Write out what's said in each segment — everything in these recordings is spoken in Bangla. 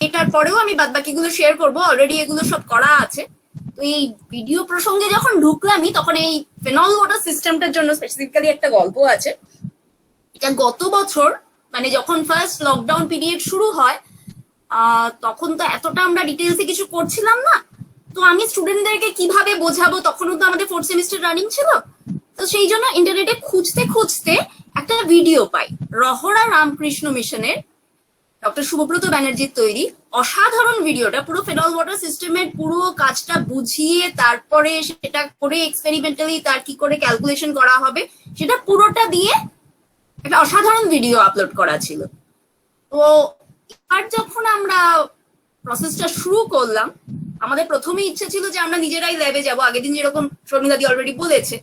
এটার পরেও আমি বাদ বাকিগুলো শেয়ার করবো, অলরেডি এগুলো সব করা আছে। তো এই ভিডিও প্রসঙ্গে যখন ঢুকলামই তখন এই ফেনল ওয়াটার সিস্টেমটার জন্য স্পেসিফিক্যালি একটা গল্প আছে। এটা গত বছর মানে যখন ফার্স্ট লকডাউন পিরিয়ড শুরু হয় তখন তো এতটা আমরা ডিটেলসে কিছু করছিলাম না। তো আমি স্টুডেন্টদেরকে কিভাবে বোঝাবো, তখনও তো আমাদের 4th সেমিস্টার রানিং ছিল। তো সেই জন্য ইন্টারনেটে খুঁজতে খুঁজতে একটা ভিডিও পাই, রহরা রামকৃষ্ণ মিশনের ডক্টর শুভব্রত ব্যানার্জির তৈরি অসাধারণ ভিডিওটা, পুরো ফেনল ওয়াটার সিস্টেমের পুরো কাজটা বুঝিয়ে তারপরে সেটা করে এক্সপেরিমেন্টালি তার কি করে ক্যালকুলেশন করা হবে সেটা পুরোটা দিয়ে একটা অসাধারণ ভিডিও আপলোড করা ছিল। তো আর যখন আমরা প্রসেসটা শুরু করলাম, আমাদের প্রথমে ইচ্ছে ছিল যে আমরা নিজেরাই ল্যাবে যাব, আগের দিন যেরকম শর্মিলাদি অলরেডি বলেছে।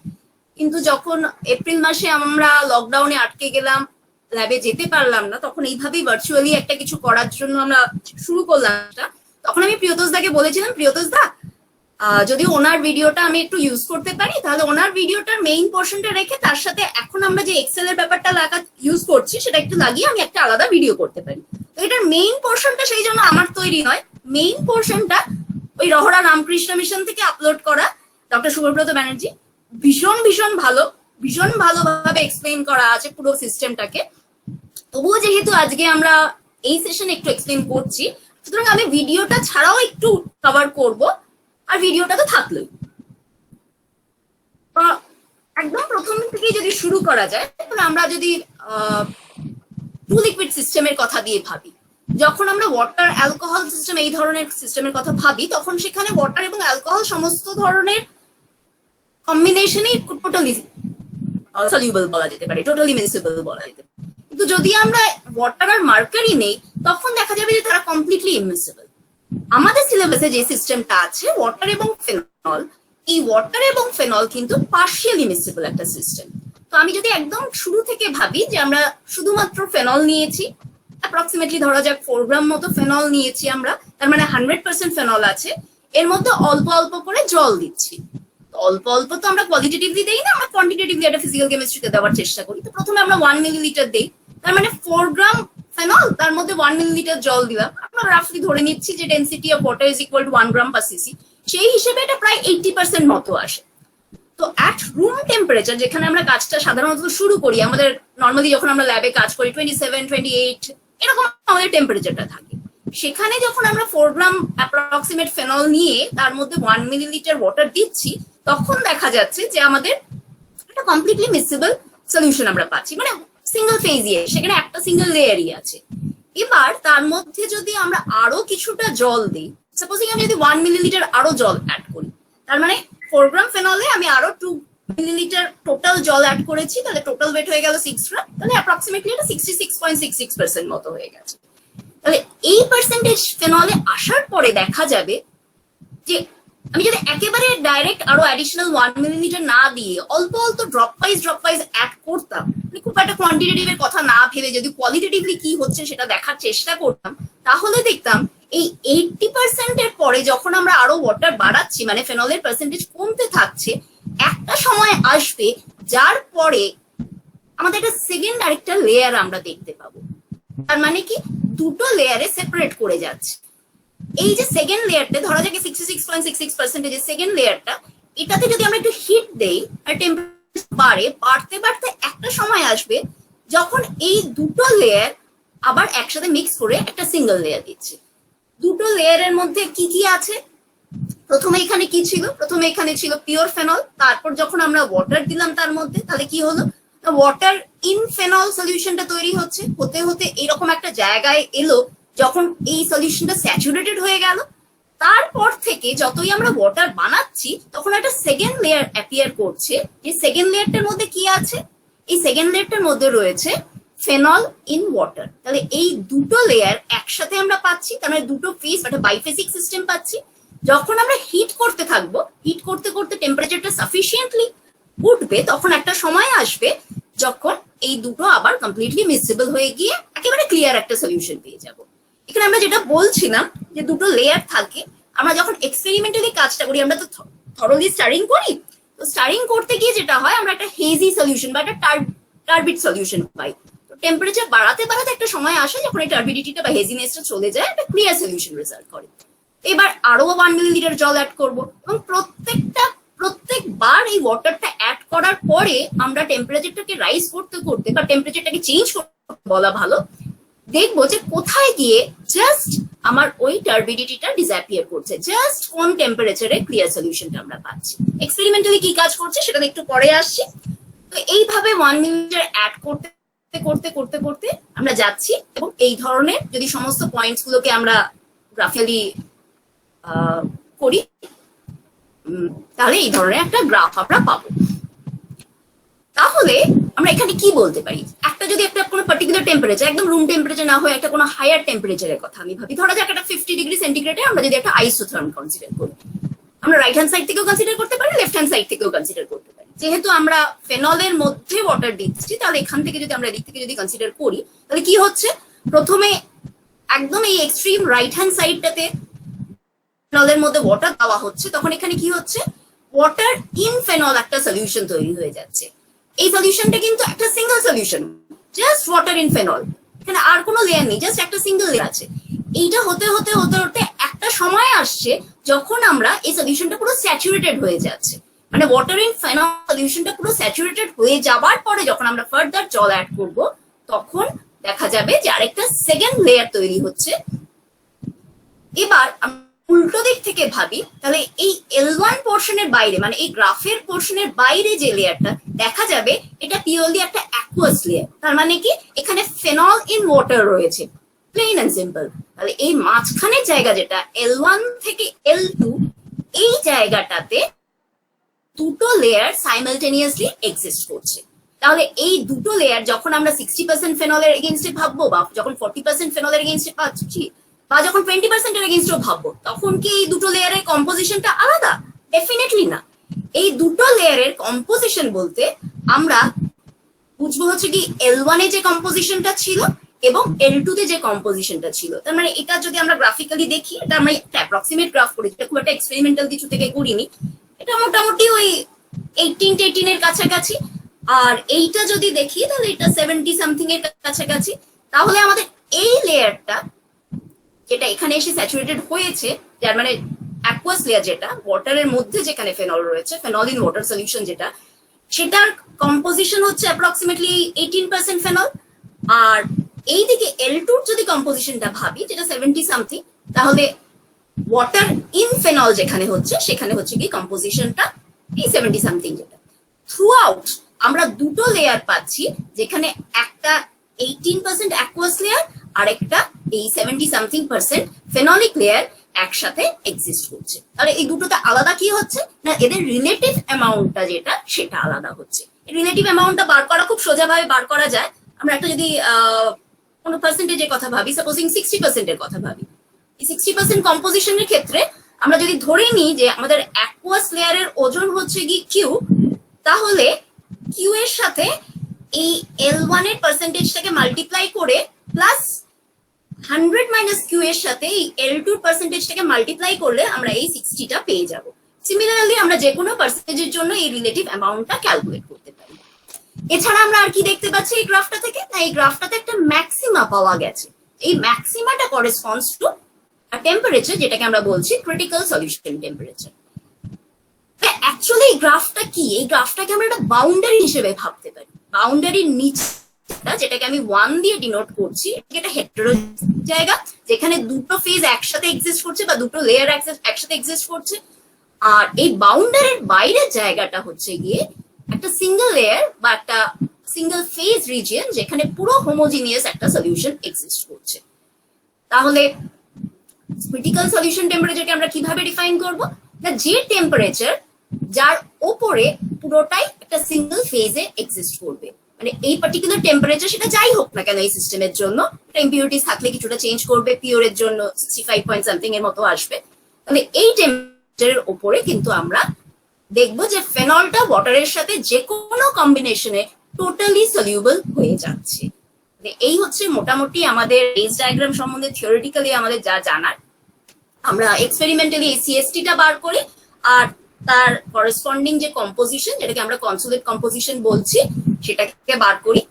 কিন্তু যখন এপ্রিল মাসে আমরা লকডাউনে আটকে গেলাম, ল্যাবে যেতে পারলাম না, তখন এইভাবেই ভার্চুয়ালি একটা কিছু করার জন্য আমরা শুরু করলাম। তখন আমি প্রিয়তোষ দাকে বলেছিলাম, প্রিয়তোষ দা যদি ওনার ভিডিওটা আমি একটু ইউজ করতে পারি তাহলে ওনার ভিডিওটার মেইন পোর্শনটা রেখে তার সাথে এখন আমরা যে এক্সেল এর ব্যাপারটা ইউজ করছি সেটা একটু লাগিয়ে আমি একটা আলাদা ভিডিও করতে পারি। তো এটার মেইন পোর্শনটা সেই জন্য আমার তৈরি নয়, মেইন পোর্শনটা ওই রহরা রামকৃষ্ণ মিশন থেকে আপলোড করা ডক্টর শুভব্রত ব্যানার্জি। ভীষণ ভীষণ ভালো, ভীষণ ভালোভাবে এক্সপ্লেন করা আছে পুরো সিস্টেমটাকে। তবুও যেহেতু আজকে আমরা এই সেশনে একটু এক্সপ্লেন করছি, সুতরাং আমি ভিডিওটা ছাড়াও একটু কভার করব, আর ভিডিওটা তো থাকলোই। একদম প্রথম থেকে যদি শুরু করা যায়, তাহলে আমরা যদি টু লিকুইড সিস্টেমের কথা দিয়ে ভাবি, যখন আমরা ওয়াটার অ্যালকোহল সিস্টেম এই ধরনের সিস্টেমের কথা ভাবি তখন সেখানে ওয়াটার এবং অ্যালকোহল সমস্ত ধরনের কম্বিনেশনই টোটালি সলিউবল বলা যেতে পারে, টোটালি মিক্সেবল বলা যেতে পারে। কিন্তু যদি আমরা ওয়াটার আর মার্কারি নেই তখন দেখা যাবে যে তারা কমপ্লিটলি ইমিসেবল। আমাদের সিলেবাসে যে সিস্টেমটা আছে ওয়াটার এবং ফেনল, এই ওয়াটার এবং ফেনল কিন্তু পার্শিয়ালি মিক্সেবল একটা সিস্টেম। তো আমি যদি একদম শুরু থেকে ভাবি যে আমরা শুধুমাত্র ফেনল নিয়েছি, অ্যাপ্রক্সিমেটলি ধরা যাক 4 গ্রাম মতো ফেনল নিয়েছি আমরা, তার মানে 100% ফেনল আছে, এর মধ্যে অল্প অল্প করে জল দিচ্ছি। অল্প অল্প তো আমরা কোয়ালিটেটিভলি দেই না, আমরা কোয়ান্টিটেটিভলি একটা ফিজিক্যাল কেমিস্ট্রিতে দেওয়ার চেষ্টা করি। তো প্রথমে আমরা 1 মিলিলিটার দেই, তার মানে 4 গ্রাম ফেনল, তার মধ্যে 1 মিলিলিটার জল দিলাম। আমরা রাফলি ধরে নিচ্ছি যে density of water is equal to 1 gram per CC, সেই হিসেবে এটা প্রায় 80% মতো আসে। তো অ্যাট রুম টেম্পারেচার যেখানে আমরা কাজটা সাধারণত শুরু করি, আমাদের নর্মালি যখন আমরা ল্যাবে কাজ করি 27, 28 এরকম আমাদের টেম্পারেচারটা থাকে, সেখানে যখন আমরা 4 গ্রাম অ্যাপ্রক্সিমেট ফেনল নিয়ে তার মধ্যে 1 মিলিলিটার ওয়াটার দিচ্ছি, তখন দেখা যাচ্ছে যে আমাদের একটা কমপ্লিটলি মিক্সেবল সলিউশন আমরা পাচ্ছি, মানে সিঙ্গেল ফেজই, সেখানে একটা সিঙ্গেল লেয়ারই আছে। এবার তার মধ্যে যদি আমরা আরো কিছুটা জল দিই, সাপোজিং আমি যদি 1 মিলিলিটার আরো জল অ্যাড করি, তার মানে 4 গ্রাম ফেনলে আমি আরো 2 মিলিলিটার টোটাল জল অ্যাড করেছি, তাহলে টোটাল ওয়েট হয়ে গেল 6 গ্রাম, তাহলে অ্যাপ্রক্সিমেটলি এটা 66.66% মতো হয়ে গেছে। তাহলে এই পার্সেন্টেজ ফেনলে আসার পরে দেখা যাবে যে আমি যদি একেবারে ডাইরেক্ট আরো অ্যাডিশনাল 1 মিলিলিটার না দিয়ে অল্প অল্প ড্রপ ওয়াইজ অ্যাড করতাম, খুব একটা কোয়ান্টিটেটিভের কথা না ভেবে যদি কোয়ালিটেটিভলি কি হচ্ছে সেটা দেখার চেষ্টা করতাম, তাহলে দেখতাম এই 80% এর পরে যখন আমরা আরো ওয়াটার বাড়াচ্ছি, মানে ফেনলের পার্সেন্টেজ কমতে থাকছে, একটা সময় আসবে যার পরে আমাদের একটা সেকেন্ড আরেকটা লেয়ার আমরা দেখতে পাবো। তার মানে কি দুটো লেয়ারে সেপারেট করে যাচ্ছে। এই যে সেকেন্ড লেয়ারটা ধরা যাক 66.66% যে সেকেন্ড লেয়ারটা, এটাতে যদি আমরা একটু হিট দেই আর টেম্পারেচার বাড়তে বাড়তে একটা সময় আসবে যখন এই দুটো লেয়ার আবার একসাথে মিক্স করে একটা সিঙ্গেল লেয়ার দিচ্ছে। দুটো লেয়ারের মধ্যে কি কি আছে, প্রথমে এখানে কি ছিল, প্রথমে এখানে ছিল পিওর ফেনল, তারপর যখন আমরা ওয়াটার দিলাম তার মধ্যে, তাহলে কি হলো, ওয়াটার ইন ফেনল সলিউশনটা তৈরি হচ্ছে, হতে হতে এরকম একটা জায়গায় এলো যখন এই সলিউশনটা স্যাচুরেটেড হয়ে গেল। তারপর থেকে যতই আমরা ওয়াটার বানাচ্ছি তখন একটা সেকেন্ড লেয়ার অ্যাপিয়ার করছে, যে সেকেন্ড লেয়ারটার মধ্যে কি আছে, এই সেকেন্ড লেয়ারটার মধ্যে রয়েছে ফেনল ইন ওয়াটার। তাহলে এই দুটো লেয়ার একসাথে আমরা পাচ্ছি, তার মানে দুটো ফেজ, একটা বাইফেসিক সিস্টেম পাচ্ছি। যখন আমরা হিট করতে থাকবো, হিট করতে করতে টেম্পারেচারটা সাফিসিয়েন্টলি উঠবে, তখন একটা সময় আসবে যখন এই দুটো আবার কমপ্লিটলি মিক্সেবল হয়ে গিয়ে একেবারে ক্লিয়ার একটা সলিউশন পেয়ে যাব। এখানে আমরা যেটা বলছিলাম যে দুটো লেয়ার থাকে, আমরা যখন এক্সপেরিমেন্টালি কাজটা করি, আমরা তো থরলি স্টারিং করি, তো স্টারিং করতে গিয়ে যেটা হয় আমরা একটা হেজি সলিউশন বা একটা টার্বিড সলিউশন পাই। তো টেম্পারেচার বাড়াতে বাড়াতে একটা সময় আসে যখন এই টার্বিডিটিটা বা হেজিনেসটা চলে যায়, একটা ক্লিয়ার সলিউশন রেজাল্ট করে। এবার আরো 1 মিলিলিটার জল অ্যাড করব এবং প্রত্যেকবার এই ওয়াটারটা অ্যাড করার পরে আমরা টেম্পারেচারটাকে রাইজ করতে করতে বা টেম্পারেচারটাকে চেঞ্জ করতে বলা ভালো, দেখবো যে কোথায় গিয়ে জাস্ট আমার ওই টার্বিডিটিটা ডিসঅ্যাপিয়ার করছে, জাস্ট কোন টেম্পারেচারে ক্লিয়ার সলিউশনটা আমরা পাচ্ছি। এক্সপেরিমেন্টালি কি কাজ করছে সেটা একটু পরে আসছি। তো এইভাবে 1 মিলিলিটার অ্যাড করতে করতে করতে করতে আমরা যাচ্ছি এবং এই ধরনের যদি সমস্ত পয়েন্টস গুলোকে আমরা গ্রাফিক্যালি করি তাহলে এই ধরনের একটা গ্রাফ আমরা পাবো। তাহলে আমরা এখানে কি বলতে পারি, একটা কোনো পার্টিকুলার টেম্পারেচার, একদম রুম টেম্পারেচার না হয়ে একটা কোনো হায়ার টেম্পারেচারের কথা আমি ভাবি, ধরা যাক একটা 50 ডিগ্রি সেন্টিগ্রেডে আমরা যদি একটা আইসোথার্ম কনসিডার করি, আমরা রাইট হ্যান্ড সাইড থেকেও কনসিডার করতে পারি, লেফট হ্যান্ড সাইড থেকেও কনসিডার করতে পারি। যেহেতু আমরা ফেনলের মধ্যে ওয়াটার দিচ্ছি, তাহলে এখান থেকে যদি আমরা এদিক থেকে যদি কনসিডার করি, তাহলে কি হচ্ছে, প্রথমে একদম এই এক্সট্রিম রাইট হ্যান্ড সাইডটাতে ফেনলের মধ্যে ওয়াটার দেওয়া হচ্ছে, তখন এখানে কি হচ্ছে, ওয়াটার ইন ফেনল একটা সলিউশন তৈরি হয়ে যাচ্ছে। এই সলিউশনটা কিন্তু একটা single solution, just water in phenol, এখানে আর কোনো লেয়ার নেই, জাস্ট একটা সিঙ্গেল লেয়ার আছে। এইটা হতে হতে হতে হতে একটা সময় আসছে যখন আমরা এই সলিউশনটা পুরো স্যাচুরেটেড হয়ে যাচ্ছে, মানে ওয়াটার ইন ফেনল সলিউশনটা পুরো স্যাচুরেটেড হয়ে যাবার পরে যখন আমরা ফার্দার জল অ্যাড করব, তখন দেখা যাবে যে আরেকটা সেকেন্ড লেয়ার তৈরি হচ্ছে। এবার উল্টো দিক থেকে ভাবি, তাহলে এই L1 পোর্শনের বাইরে, মানে এই গ্রাফের পোর্শনের বাইরে যে লেয়ারটা দেখা যাবে, এটা পিওরলি একটা অ্যাকুয়াস লেয়ার। তার মানে কি, এখানে ফেনল ইন ওয়াটার রয়েছে, প্লেন এন্ড সিম্পল। তাহলে এই মাঝখানের জায়গা যেটা L1 থেকে L2, এই জায়গাটাতে দুটো লেয়ার সাইমালটেনিয়াসলি এক্সিস্ট করছে। তাহলে এই দুটো লেয়ার যখন আমরা 60% ফেনলের এগেইনস্টে ভাববো, বা যখন 40% ফেনলের এগেইনস্টে পাচ্ছি, বা যখন 20% এর এগেইনস্টও ভাববো, তখন কি এই দুটো লেয়ারের কম্পোজিশনটা আলাদা? ডেফিনেটলি না। এই দুটো লেয়ারের কম্পোজিশন বলতে আমরা বুঝবো হচ্ছে কি, L1 এ যে কম্পোজিশনটা ছিল এবং L2 তে যে কম্পোজিশনটা ছিল। তার মানে এটা যদি আমরা গ্রাফিক্যালি দেখি, এটা আমরা একটা অ্যাপ্রক্সিমেট গ্রাফ করি, এটা খুব একটা এক্সপেরিমেন্টাল কিছু থেকে করিনি, এটা মোটামুটি ওই 18 এর কাছাকাছি। আর এইটা যদি দেখি তাহলে এটা 70 সামথিং এর কাছাকাছি। তাহলে আমাদের এই লেয়ারটা যেটা এখানে এসে স্যাচুরেটেড হয়েছে, যার মানে অ্যাকুয়াস লেয়ার, যেটা ওয়াটারের মধ্যে যেখানে ফেনল রয়েছে, ফেনল ইন ওয়াটার সলিউশন যেটা, সেটার কম্পোজিশন হচ্ছে অ্যাপ্রক্সিমেটলি 18% ফেনল। আর এইদিকে L2 যদি কম্পোজিশনটা ভাবি, যেটা 70 সামথিং, তাহলে ওয়াটার ইন ফেনল যেখানে হচ্ছে, সেখানে হচ্ছে কি কম্পোজিশনটা এই 70 সামথিং। যেটা থ্রু আউট আমরা দুটো লেয়ার পাচ্ছি, যেখানে একটা 18% অ্যাকুয়াস লেয়ার আর একটা এই 70 সামথিং পার্সেন্ট ফেনলিক লেয়ার একসাথে এক্সিস্ট করছে। তাহলে এই দুটোতে আলাদা কি হচ্ছে না, এদের রিলেটিভ অ্যামাউন্টটা যেটা, সেটা আলাদা হচ্ছে। রিলেটিভ অ্যামাউন্টটা বার করা খুব সোজাভাবে বার করা যায়। আমরা একটা যদি কোনো পার্সেন্টেজের কথা ভাবি, সাপোজিং 60% এর কথা ভাবি, এই 60% কম্পোজিশনের ক্ষেত্রে আমরা যদি ধরে নিই যে আমাদের অ্যাকুয়াস লেয়ারের ওজন হচ্ছে কি কিউ, তাহলে কিউ এর সাথে এই L1 এর পার্সেন্টেজটাকে মাল্টিপ্লাই করে প্লাস 100 মাইনাস কিউ এর সাথে এই L2 পার্সেন্টেজটাকে মাল্টিপ্লাই করলে আমরা এই 60টা পেয়ে যাব। সিমিলারলি আমরা যে কোনো পার্সেন্টেজের জন্য এই রিলেটিভ অ্যামাউন্টটা ক্যালকুলেট করতে পারি। এছাড়া আমরা আর কি দেখতে পাচ্ছি এই গ্রাফটা থেকে, না এই গ্রাফটাতে একটা ম্যাক্সিমা পাওয়া গেছে। এই ম্যাক্সিমাটা করেসপন্ডস টু আ টেম্পারেচার, যেটাকে আমরা বলছি ক্রিটিক্যাল সলিউশন টেম্পারেচার। অ্যাকচুয়ালি এই গ্রাফটা কি, এই গ্রাফটাকে আমরা একটা বাউন্ডারি হিসেবে ভাবতে পারি। বাউন্ডারির নিচে যেটাকে আমি 1 দিয়ে ডিনোট করছি, এটা হেটেরোজেনাস জায়গা, যেখানে দুটো ফেজ একসাথে এক্সিস্ট করছে বা দুটো লেয়ার একসাথে এক্সিস্ট করছে। আর এই বাউন্ডারির বাইরের জায়গাটা হচ্ছে গিয়ে একটা সিঙ্গেল লেয়ার বা একটা সিঙ্গেল ফেজ রিজিয়ন, যেখানে পুরো হোমোজিনিয়াস একটা সলিউশন এক্সিস্ট করছে। তাহলে ক্রিটিক্যাল সলিউশন টেম্পারেচারকে আমরা কিভাবে ডিফাইন করব, না যে টেম্পারেচার যার ওপরে পুরোটাই একটা সিঙ্গেল ফেজে এক্সিস্ট করবে, মানে এই পার্টিকুলার টেম্পারেচার সেটা যাই হোক না কেন এই সিস্টেমের জন্য, ইম্পিউরিটিস থাকলে কিছুটা চেঞ্জ করবে, পিওরের জন্য 65 পয়েন্ট সামথিং এর মতো আসবে। তাহলে এই টেম্পারেচারের ওপরে কিন্তু আমরা দেখবো যে ফেনলটা ওয়াটারের সাথে যে কোনো কম্বিনেশনে টোটালি সলিউবল হয়ে যাচ্ছে। এই হচ্ছে মোটামুটি আমাদের ফেজ ডায়াগ্রাম সম্বন্ধে থিওরিটিক্যালি আমাদের যা জানার। আমরা এক্সপেরিমেন্টালি এই সিএসটিটা বার করি, আর তার করেসপন্ডিং যে কম্পোজিশন, যেটাকে আমরা কনসোলেট কম্পোজিশন বলছি, সেটাকে বার করি।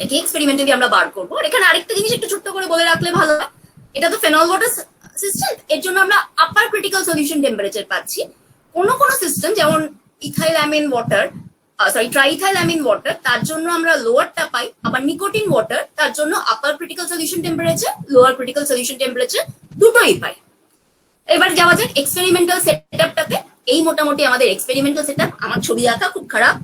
এটি এক্সপেরিমেন্টালি আমরা বার করবো। আর এখানে আরেকটা জিনিস একটু ছোট্ট করে বলে রাখলে ভালো হয়, এটা তো ফেনল ওয়াটার সিস্টেম, এর জন্য আমরা আপার ক্রিটিক্যাল সলিউশন টেম্পারেচার পাচ্ছি। কোনো কোনো সিস্টেম যেমন ইথাইলামিন ওয়াটার, ট্রাইথাইলামিন ওয়াটার, তার জন্য আমরা লোয়ারটা পাই। আবার নিকোটিন ওয়াটার, তার জন্য upper critical solution temperature, lower critical solution temperature দুটোই পাই। এবার যাওয়া যাক এক্সপেরিমেন্টাল সেটআপটাতে। এই মোটামুটি আমাদের এক্সপেরিমেন্টাল সেটআপ। আমার ছবি আঁকা খুব খারাপ।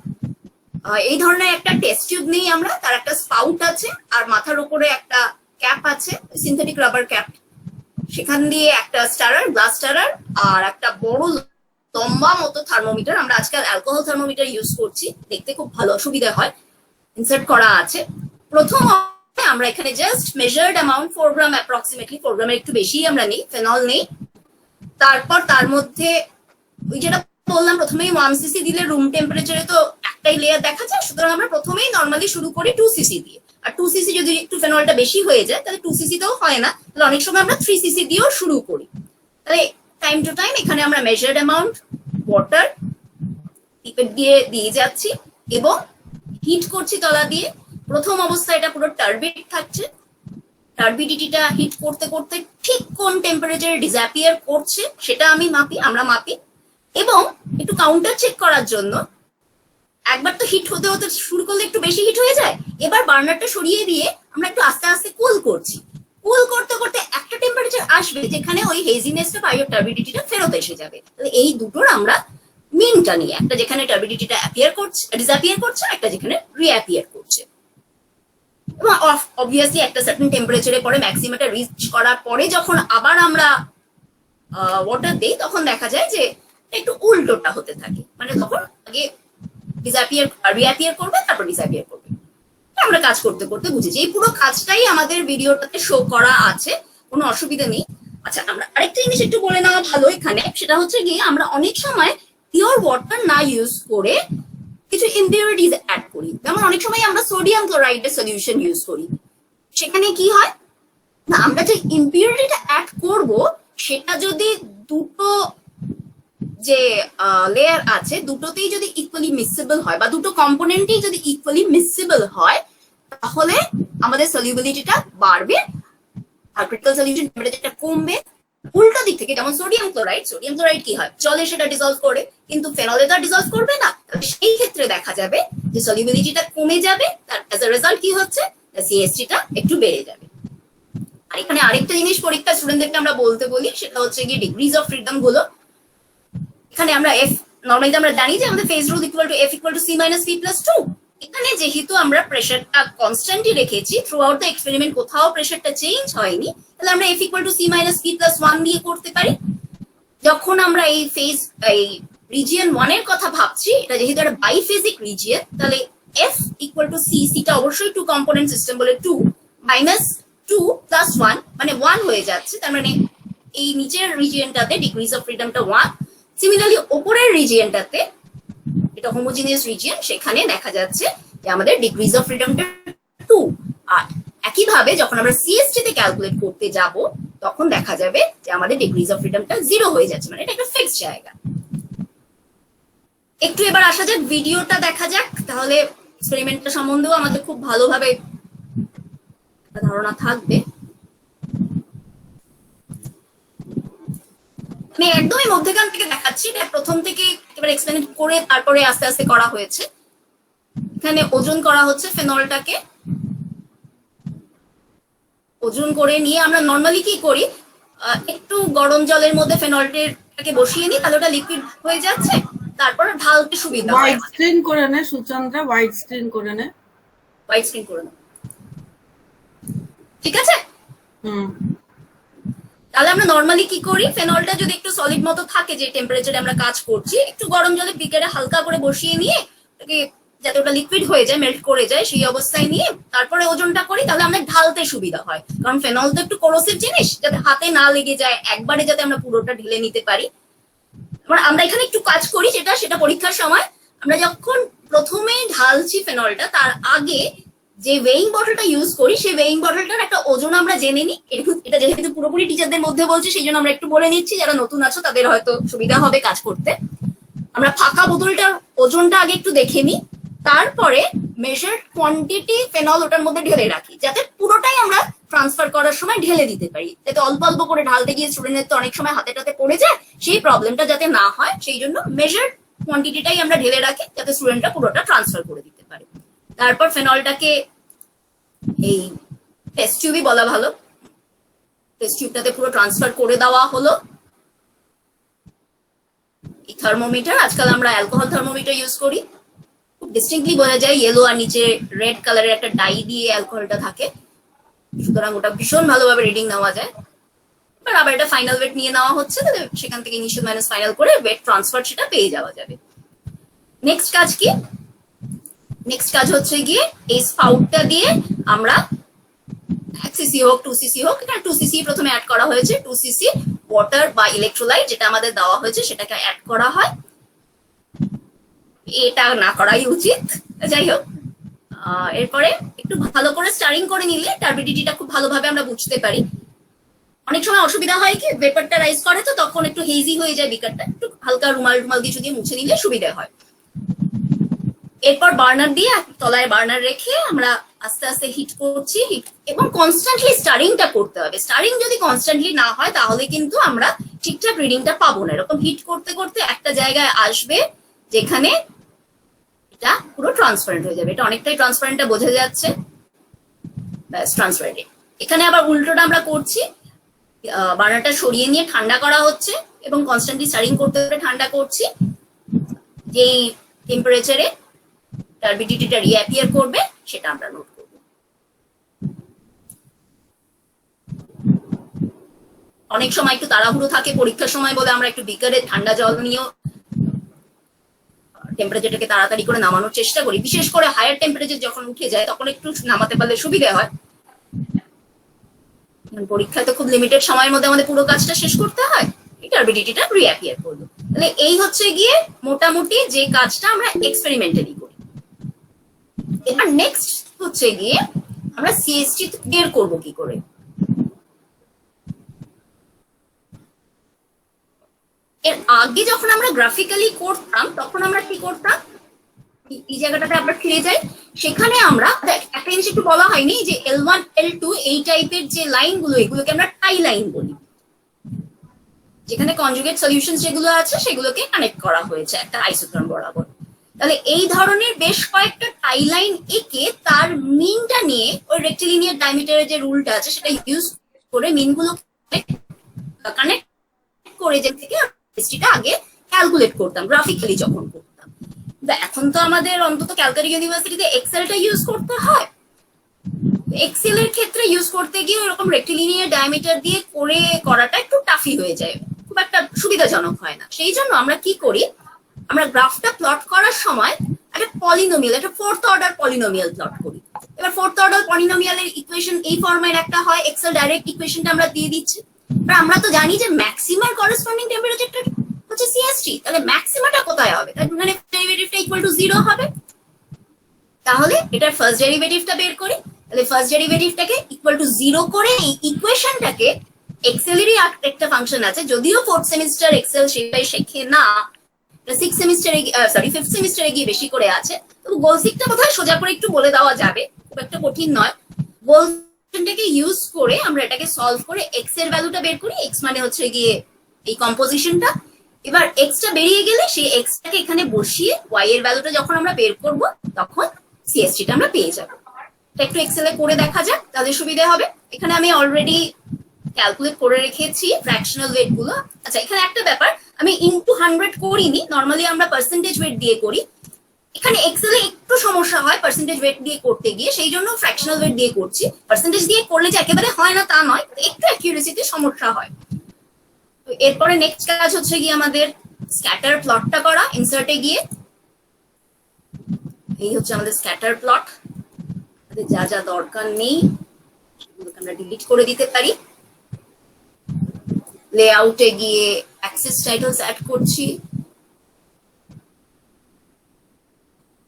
এই ধরনের একটা টেস্ট টিউব নেই আমরা, তার একটা স্পাউট আছে আর মাথার উপরে একটা ক্যাপ আছে, সিনথেটিক রাবার ক্যাপ। সেখান দিয়ে একটা স্টারার, গ্লাস স্টারার, আর একটা বড় লম্বা মতো থার্মোমিটার। আমরা আজকাল অ্যালকোহল থার্মোমিটার ইউজ করছি, দেখতে খুব ভালো সুবিধা হয়, ইনসার্ট করা আছে। প্রথম আমরা এখানে জাস্ট মেজার্ড অ্যামাউন্ট 4 গ্রাম, অ্যাপ্রক্সিমেটলি 4 গ্রামের একটু বেশি আমরা নেই, ফেনল নেই। তারপর তার মধ্যে ওই যেটা বললাম প্রথমেই 1 সিসি দিলে রুম টেম্পারেচারে তো একটাই লেয়ার দেখা যায়, সুতরাং আমরা প্রথমেই নর্মালি শুরু করি 2 সিসি দিয়ে। আর 2 সিসি যদি একটু ফেনলটা বেশি হয়ে যায় তাহলে 2 সিসি তেও হয় না, তাহলে অনেক সময় আমরা 3 সিসি দিয়েও শুরু করি। তাহলে টাইম টু টাইম এখানে আমরা মেজার্ড অ্যামাউন্ট ওয়াটার পিপেট দিয়ে দিয়ে যাচ্ছি এবং হিট করছি তলা দিয়ে। প্রথম অবস্থায় এটা পুরো টার্বিড থাকছে, টার্বিডিটিটা হিট করতে করতে ঠিক কোন টেম্পারেচারে ডিসঅ্যাপিয়ার করছে সেটা আমরা মাপি। এবং একটু কাউন্টার চেক করার জন্য, একবার তো হিট হতে হতে শুরু করলে একটু বেশি হিট হয়ে যায়, এবার বার্নারটা সরিয়ে দিয়ে আমরা একটু আস্তে আস্তে কুল করছি। কুল করতে করতে একটা টেম্পারেচার আসবে যেখানে ওই হেজিনেসটা বা টার্বিডিটিটা ফেরত এসে যাবে। তাহলে এই দুটোর আমরা মিনটা নিয়ে, একটা যেখানে টার্বিডিটিটা অ্যাপিয়ার করছে, ডিসঅ্যাপিয়ার করছে, একটা যেখানে রিঅ্যাপিয়ার করছে। এবং অবভিয়াসলি একটা সার্টেন টেম্পারেচারে পরে ম্যাক্সিমামটা রিচ করার পরে যখন আবার আমরা ওয়াটার দেই তখন দেখা যায় যে একটু উল্টোটা হতে থাকে, মানে তখন আগে রিঅ্যাপিয়ার করবে, তারপর ডিসঅ্যাপিয়ার করবে। আমরা কাজ করতে করতে বুঝেছি। এই পুরো কাজটাই আমাদের ভিডিওটাতে শো করা আছে, কোনো অসুবিধা নেই। আচ্ছা, আমরা আরেকটা জিনিস একটু বলে নেওয়া ভালো এখানে, সেটা হচ্ছে গিয়ে আমরা অনেক সময় পিওর ওয়াটার না ইউজ করে কিছু ইম্পিউরিটিজ অ্যাড করি। যেমন অনেক সময় আমরা সোডিয়াম ক্লোরাইডের সলিউশন ইউজ করি। সেখানে কি হয় না, আমরা যে ইম্পিউরিটিটা অ্যাড করব সেটা যদি দুটো যে লেয়ার আছে দুটোতেই যদি ইকুয়ালি মিসিবল হয়, বা দুটো কম্পোনেন্টই যদি ইকুয়ালি মিসিবল হয়, তাহলে আমাদের সলিউবিলিটিটা বাড়বে আর ক্রিটিক্যাল সলিউশন টেম্পারেচারটা কমবে। উল্টো দিক থেকে যেমন সোডিয়াম ক্লোরাইড কি হয়, জলে সেটা ডিসলভ করে, কিন্তু ফেনলে তো ডিসলভ করবে না। সেই ক্ষেত্রে দেখা যাবে যে সলিউবিলিটিটা কমে যাবে, তার অ্যাজ আ রেজাল্ট কি হচ্ছে, সিএসটিটা একটু বেড়ে যাবে। আর এখানে আরেকটা জিনিস পরীক্ষা স্টুডেন্টদেরকে আমরা বলতে বলি, সেটা হচ্ছে গিয়ে ডিগ্রিজ অফ ফ্রিডম গুলো। এখানে আমরা এফ নরমালি আমরা জানি যে আমাদের phase rule equal to F equal to C minus P plus 2। এখানে যেহেতু আমরা প্রেসারটা কনস্ট্যান্টই রেখেছি, থ্রু আউট দ্য এক্সপেরিমেন্ট কোথাও প্রেসারটা চেঞ্জ হয়নি, তাহলে আমরা F equal to C minus P plus 1 দিয়ে করতে পারি। যখন আমরা এই রিজিয়ন 1 এর কথা ভাবছি, এটা যেহেতু একটা বাইফেজিক রিজিয়ন, তাহলে এফ ইকুয়াল টু সি, সিটা অবশ্যই 2 কম্পোনেন্ট সিস্টেম বলে 2 মাইনাস 2 প্লাস 1 মানে 1 হয়ে যাচ্ছে। তার মানে এই নিচের রিজিয়নটাতে ডিগ্রিজ অফ ফ্রিডমটা 1। সিমিলারলি ওপরের রিজিয়নটাতে, এটা হোমোজিনিয়াস রিজিয়ন, সেখানে দেখা যাচ্ছে যে আমাদের ডিগ্রিজ অফ ফ্রিডমটা 2। আর একইভাবে যখন আমরা সিএসটি তে ক্যালকুলেট করতে যাব তখন দেখা যাবে যে আমাদের ডিগ্রিজ অফ ফ্রিডমটা 0 হয়ে যাচ্ছে, মানে এটা একটা ফিক্সড জায়গা। একটু এবার আসা যাক ভিডিওটা দেখা যাক, তাহলে এক্সপেরিমেন্টটা সম্বন্ধেও আমাদের খুব ভালোভাবে ধারণা থাকবে। আমি একদমই মধ্যখান থেকে দেখাচ্ছি, প্রথম থেকে একেবারে এক্সপেরিমেন্ট করে তারপরে আস্তে আস্তে করা হয়েছে। এখানে ওজন করা হচ্ছে ফেনলটাকে। ওজন করে নিয়ে আমরা নর্মালি কি করি, একটু গরম জলের মধ্যে ফেনলটাকে বসিয়ে নিই, তাহলে ওটা লিকুইড হয়ে যাচ্ছে, তারপর ঢালতে সুবিধা হয়। হোয়াইট স্ক্রিন করে নে সুচন্দ্রা, হোয়াইট স্ক্রিন করে নে, হোয়াইট স্ক্রিন করে নে, ঠিক আছে। তাহলে আমরা নর্মালি কি করি, ফেনলটা যদি একটু সলিড মতো থাকে, যে টেম্পারেচারে আমরা কাজ করছি, একটু গরম জলে বিকারে হালকা করে বসিয়ে নিয়ে ওটাকে যাতে ওটা লিকুইড হয়ে যায়, মেল্ট করে যায়, সেই অবস্থায় নিয়ে তারপরে ওজনটা করি, তাহলে আমরা ঢালতে সুবিধা হয়। কারণ ফেনল তো একটু করোসিভ জিনিস, যাতে হাতে না লেগে যায়, একবারে যাতে আমরা পুরোটা ঢেলে নিতে পারি। আমরা এখানে একটু কাজ করি, সেটা পরীক্ষার সময় আমরা যখন প্রথমে ঢালছি ফেনলটা, তার আগে যে ওয়েইং বটলটা ইউজ করি, সেই ওয়েইং বটলটার একটা ওজন আমরা জেনে নিই। এটা যেহেতু পুরোপুরি টিচারদের মধ্যে বলছি, সেই জন্য আমরা একটু বলে নিচ্ছি, যারা নতুন আছো তাদের হয়তো সুবিধা হবে কাজ করতে। আমরা ফাঁকা বোতলটার ওজনটা আগে একটু দেখে নিই, তারপরে মেজার্ড কোয়ান্টিটি ফেনল ওটার মধ্যে ঢেলে রাখি, যাতে পুরোটাই আমরা ট্রান্সফার করার সময় ঢেলে দিতে পারি, যাতে অল্প অল্প করে ঢালতে গিয়ে স্টুডেন্টের তো অনেক সময় হাতে টাতে পড়ে যায়, সেই প্রবলেমটা যাতে না হয় সেই জন্য মেজার্ড কোয়ান্টিটিটাই আমরা ঢেলে রাখি, যাতে স্টুডেন্টরা পুরোটা ট্রান্সফার করে দিতে পারে। তারপর ফেনলটাকে এই টেস্ট টিউবই বলা ভালো, টেস্ট টিউবটাতে পুরো ট্রান্সফার করে দেওয়া হলো। এই থার্মোমিটার, আজকাল আমরা অ্যালকোহল থার্মোমিটার ইউজ করি, খুব ডিস্টিংক্টলি বোঝা যায় ইয়েলো আর নিচে রেড কালারের একটা ডাই দিয়ে অ্যালকোহলটা থাকে, সুতরাং ওটা ভীষণ ভালোভাবে রিডিং নেওয়া যায়। এবার আবার এটা ফাইনাল ওয়েট নিয়ে নেওয়া হচ্ছে, তাহলে সেখান থেকে ইনিশিয়াল মাইনাস ফাইনাল করে ওয়েট ট্রান্সফার সেটা পেয়ে যাওয়া যাবে। নেক্সট কাজ কি? নেক্সট কাজ হচ্ছে গিয়ে এই স্পাউটটা দিয়ে আমরা 1cc হোক 2cc হোক, এখানে 2cc প্রথমে অ্যাড করা হয়েছে, 2cc ওয়াটার বা ইলেকট্রোলাইট যেটা আমাদের দেওয়া হয়েছে সেটাকে অ্যাড করা হয়। এটা না করাই উচিত, যাই হোক। এরপরে একটু ভালো করে স্টারিং করে নিলে টার্বিডিটিটা খুব ভালোভাবে আমরা বুঝতে পারি। অনেক সময় অসুবিধা হয় কি, ভেপারটা রাইজ করে তো তখন একটু হেজি হয়ে যায় বিকারটা, একটু হালকা রুমাল কিছু দিয়ে মুছে নিলে সুবিধা হয়। এরপর বার্নার দিয়ে তলায় বার্নার রেখে আমরা আস্তে আস্তে হিট করছি, এবং কনস্ট্যান্টলি স্টারিংটা করতে হবে। স্টারিং যদি কনস্ট্যান্টলি না হয় তাহলে কিন্তু আমরা ঠিকঠাক রিডিংটা পাবো না। এরকম হিট করতে করতে একটা জায়গায় আসবে যেখানে এটা পুরো ট্রান্সপারেন্ট হয়ে যাবে। এটা অনেকটাই ট্রান্সপারেন্টটা বোঝা যাচ্ছে, ব্যাস ট্রান্সপারেন্ট। এখানে আবার উল্টোটা আমরা করছি, বার্নারটা সরিয়ে নিয়ে ঠান্ডা করা হচ্ছে এবং কনস্ট্যান্টলি স্টারিং করতে করতে ঠান্ডা করছি। যেই টেম্পারেচারে টার্বিডিটিটা রিঅ্যাপিয়ার করবে সেটা আমরা নোট করব। অনেক সময় একটু তাড়াহুড়ো থাকে পরীক্ষার সময় বলে আমরা একটু বিকারে ঠান্ডা জল নিয়েও টেম্পারেচারটাকে তাড়াতাড়ি করে নামানোর চেষ্টা করি। বিশেষ করে হায়ার টেম্পারেচার যখন উঠে যায় তখন একটু নামাতে পারলে সুবিধা হয়। পরীক্ষায় তো খুব লিমিটেড সময়ের মধ্যে আমাদের পুরো কাজটা শেষ করতে হয়, এই টার্বিডিটিটা রিঅ্যাপিয়ার করলো। তাহলে এই হচ্ছে গিয়ে মোটামুটি যে কাজটা আমরা এক্সপেরিমেন্টালি করি। এবার নেক্সট হচ্ছে গিয়ে আমরা সিএসটি বের করব কি করে। এর আগে যখন আমরা গ্রাফিক্যালি করতাম তখন আমরা কি করতাম, এই জায়গাটাতে আমরা ফিরে যাই, সেখানে আমরা একটা জিনিস একটু বলা হয়নি যে L1 L2 এই টাইপের যে লাইনগুলো এগুলোকে আমরা টাই লাইন বলি, যেখানে কনজুগেট সলিউশন যেগুলো আছে সেগুলোকে কানেক্ট করা হয়েছে একটা আইসোটোন বরাবর। তাহলে এই ধরনের বেশ কয়েকটা টাই লাইন এঁকে তার মিনটা নিয়ে ওই রেক্টিলিনিয়ার ডায়ামিটারের যে রুলটা আছে সেটা ইউজ করে মিনগুলো কানেক্ট করে যে থেকে এসটিটা আগে ক্যালকুলেট করতাম গ্রাফিক্যালি যখন করতাম। এখন তো আমাদের অন্তত ক্যালকাটা ইউনিভার্সিটিতে এক্সেলটা ইউজ করতে হয়। এক্সেল এর ক্ষেত্রে ইউজ করতে গিয়ে এরকম রেক্টিলিনিয়ার ডায়ামিটার দিয়ে করাটা একটু টাফি হয়ে যায়, খুব একটা সুবিধাজনক হয় না। সেই জন্য আমরা কি করি, আমরা গ্রাফটা প্লট করার সময় একটা পলিনোমিয়াল, একটা ফোর্থ অর্ডার পলিনোমিয়াল প্লট করি। এবার ফোর্থ অর্ডার পলিনোমিয়ালের ইকুয়েশন এই ফর্মের একটা হয়, এক্সেল ডাইরেক্ট ইকুয়েশনটা আমরা দিয়ে দিচ্ছি। আর আমরা তো জানি যে ম্যাক্সিমার করেসপন্ডিং টেম্পারেচারটা হচ্ছে সিএসটি, তাহলে ম্যাক্সিমাটা কোথায় হবে, তার মানে ডেরিভেটিভটা ইকুয়াল টু 0 হবে। তাহলে এটার ফার্স্ট ডেরিভেটিভটা বের করি, তাহলে ফার্স্ট ডেরিভেটিভটাকে ইকুয়াল টু 0 করে এই ইকুয়েশনটাকে এক্সেলেরই একটা ফাংশন আছে, যদিও ফোর্থ সেমিস্টার এক্সেল সেটাই শেখে না, সিক্স সেমিস্টারে ফিফথ সেমিস্টারে গিয়ে বেশি করে আছে। তবু গোলসিকটা বোধহয় সোজা করে একটু বলে দেওয়া যাবে, খুব একটা কঠিন নয়। গোলসিকটাকে ইউজ করে আমরা এটাকে সলভ করে এক্স এর ভ্যালুটা বের করি, এক্স মানে হচ্ছে গিয়ে এই কম্পোজিশনটা। এবার এক্সটা বেরিয়ে গেলে সেই এক্সটাকে এখানে বসিয়ে ওয়াই এর ভ্যালুটা যখন আমরা বের করব তখন সিএসটিটা আমরা পেয়ে যাব। একটু এক্সেলে করে দেখা যাক, তাহলে সুবিধা হবে। এখানে আমি অলরেডি ক্যালকুলেট করে রেখেছি ফ্র্যাকশনাল ওয়েট গুলো। আচ্ছা, এখানে একটা ব্যাপার, আমি ইনটু 100 করিনি, নর্মালি আমরা পার্সেন্টেজ ওয়েট দিয়ে করি। এখানে এক্সেলে একটু সমস্যা হয় পার্সেন্টেজ ওয়েট দিয়ে করতে গিয়ে, সেই জন্য ফ্র্যাকশনাল ওয়েট দিয়ে করছি। পার্সেন্টেজ দিয়ে করলে যে একেবারে হয় না তা নয়, একটু অ্যাকিউরেসিতে সমস্যা হয়। তো এরপরে নেক্সট কাজ হচ্ছে গিয়ে আমাদের স্ক্যাটার প্লটটা করা। ইনসার্টে গিয়ে এই হচ্ছে আমাদের স্ক্যাটার প্লট, যা যা দরকার নেই আমরা ডিলিট করে দিতে পারি। লেআউটে গিয়ে অ্যাক্সেস টাইটেলস অ্যাড করছি,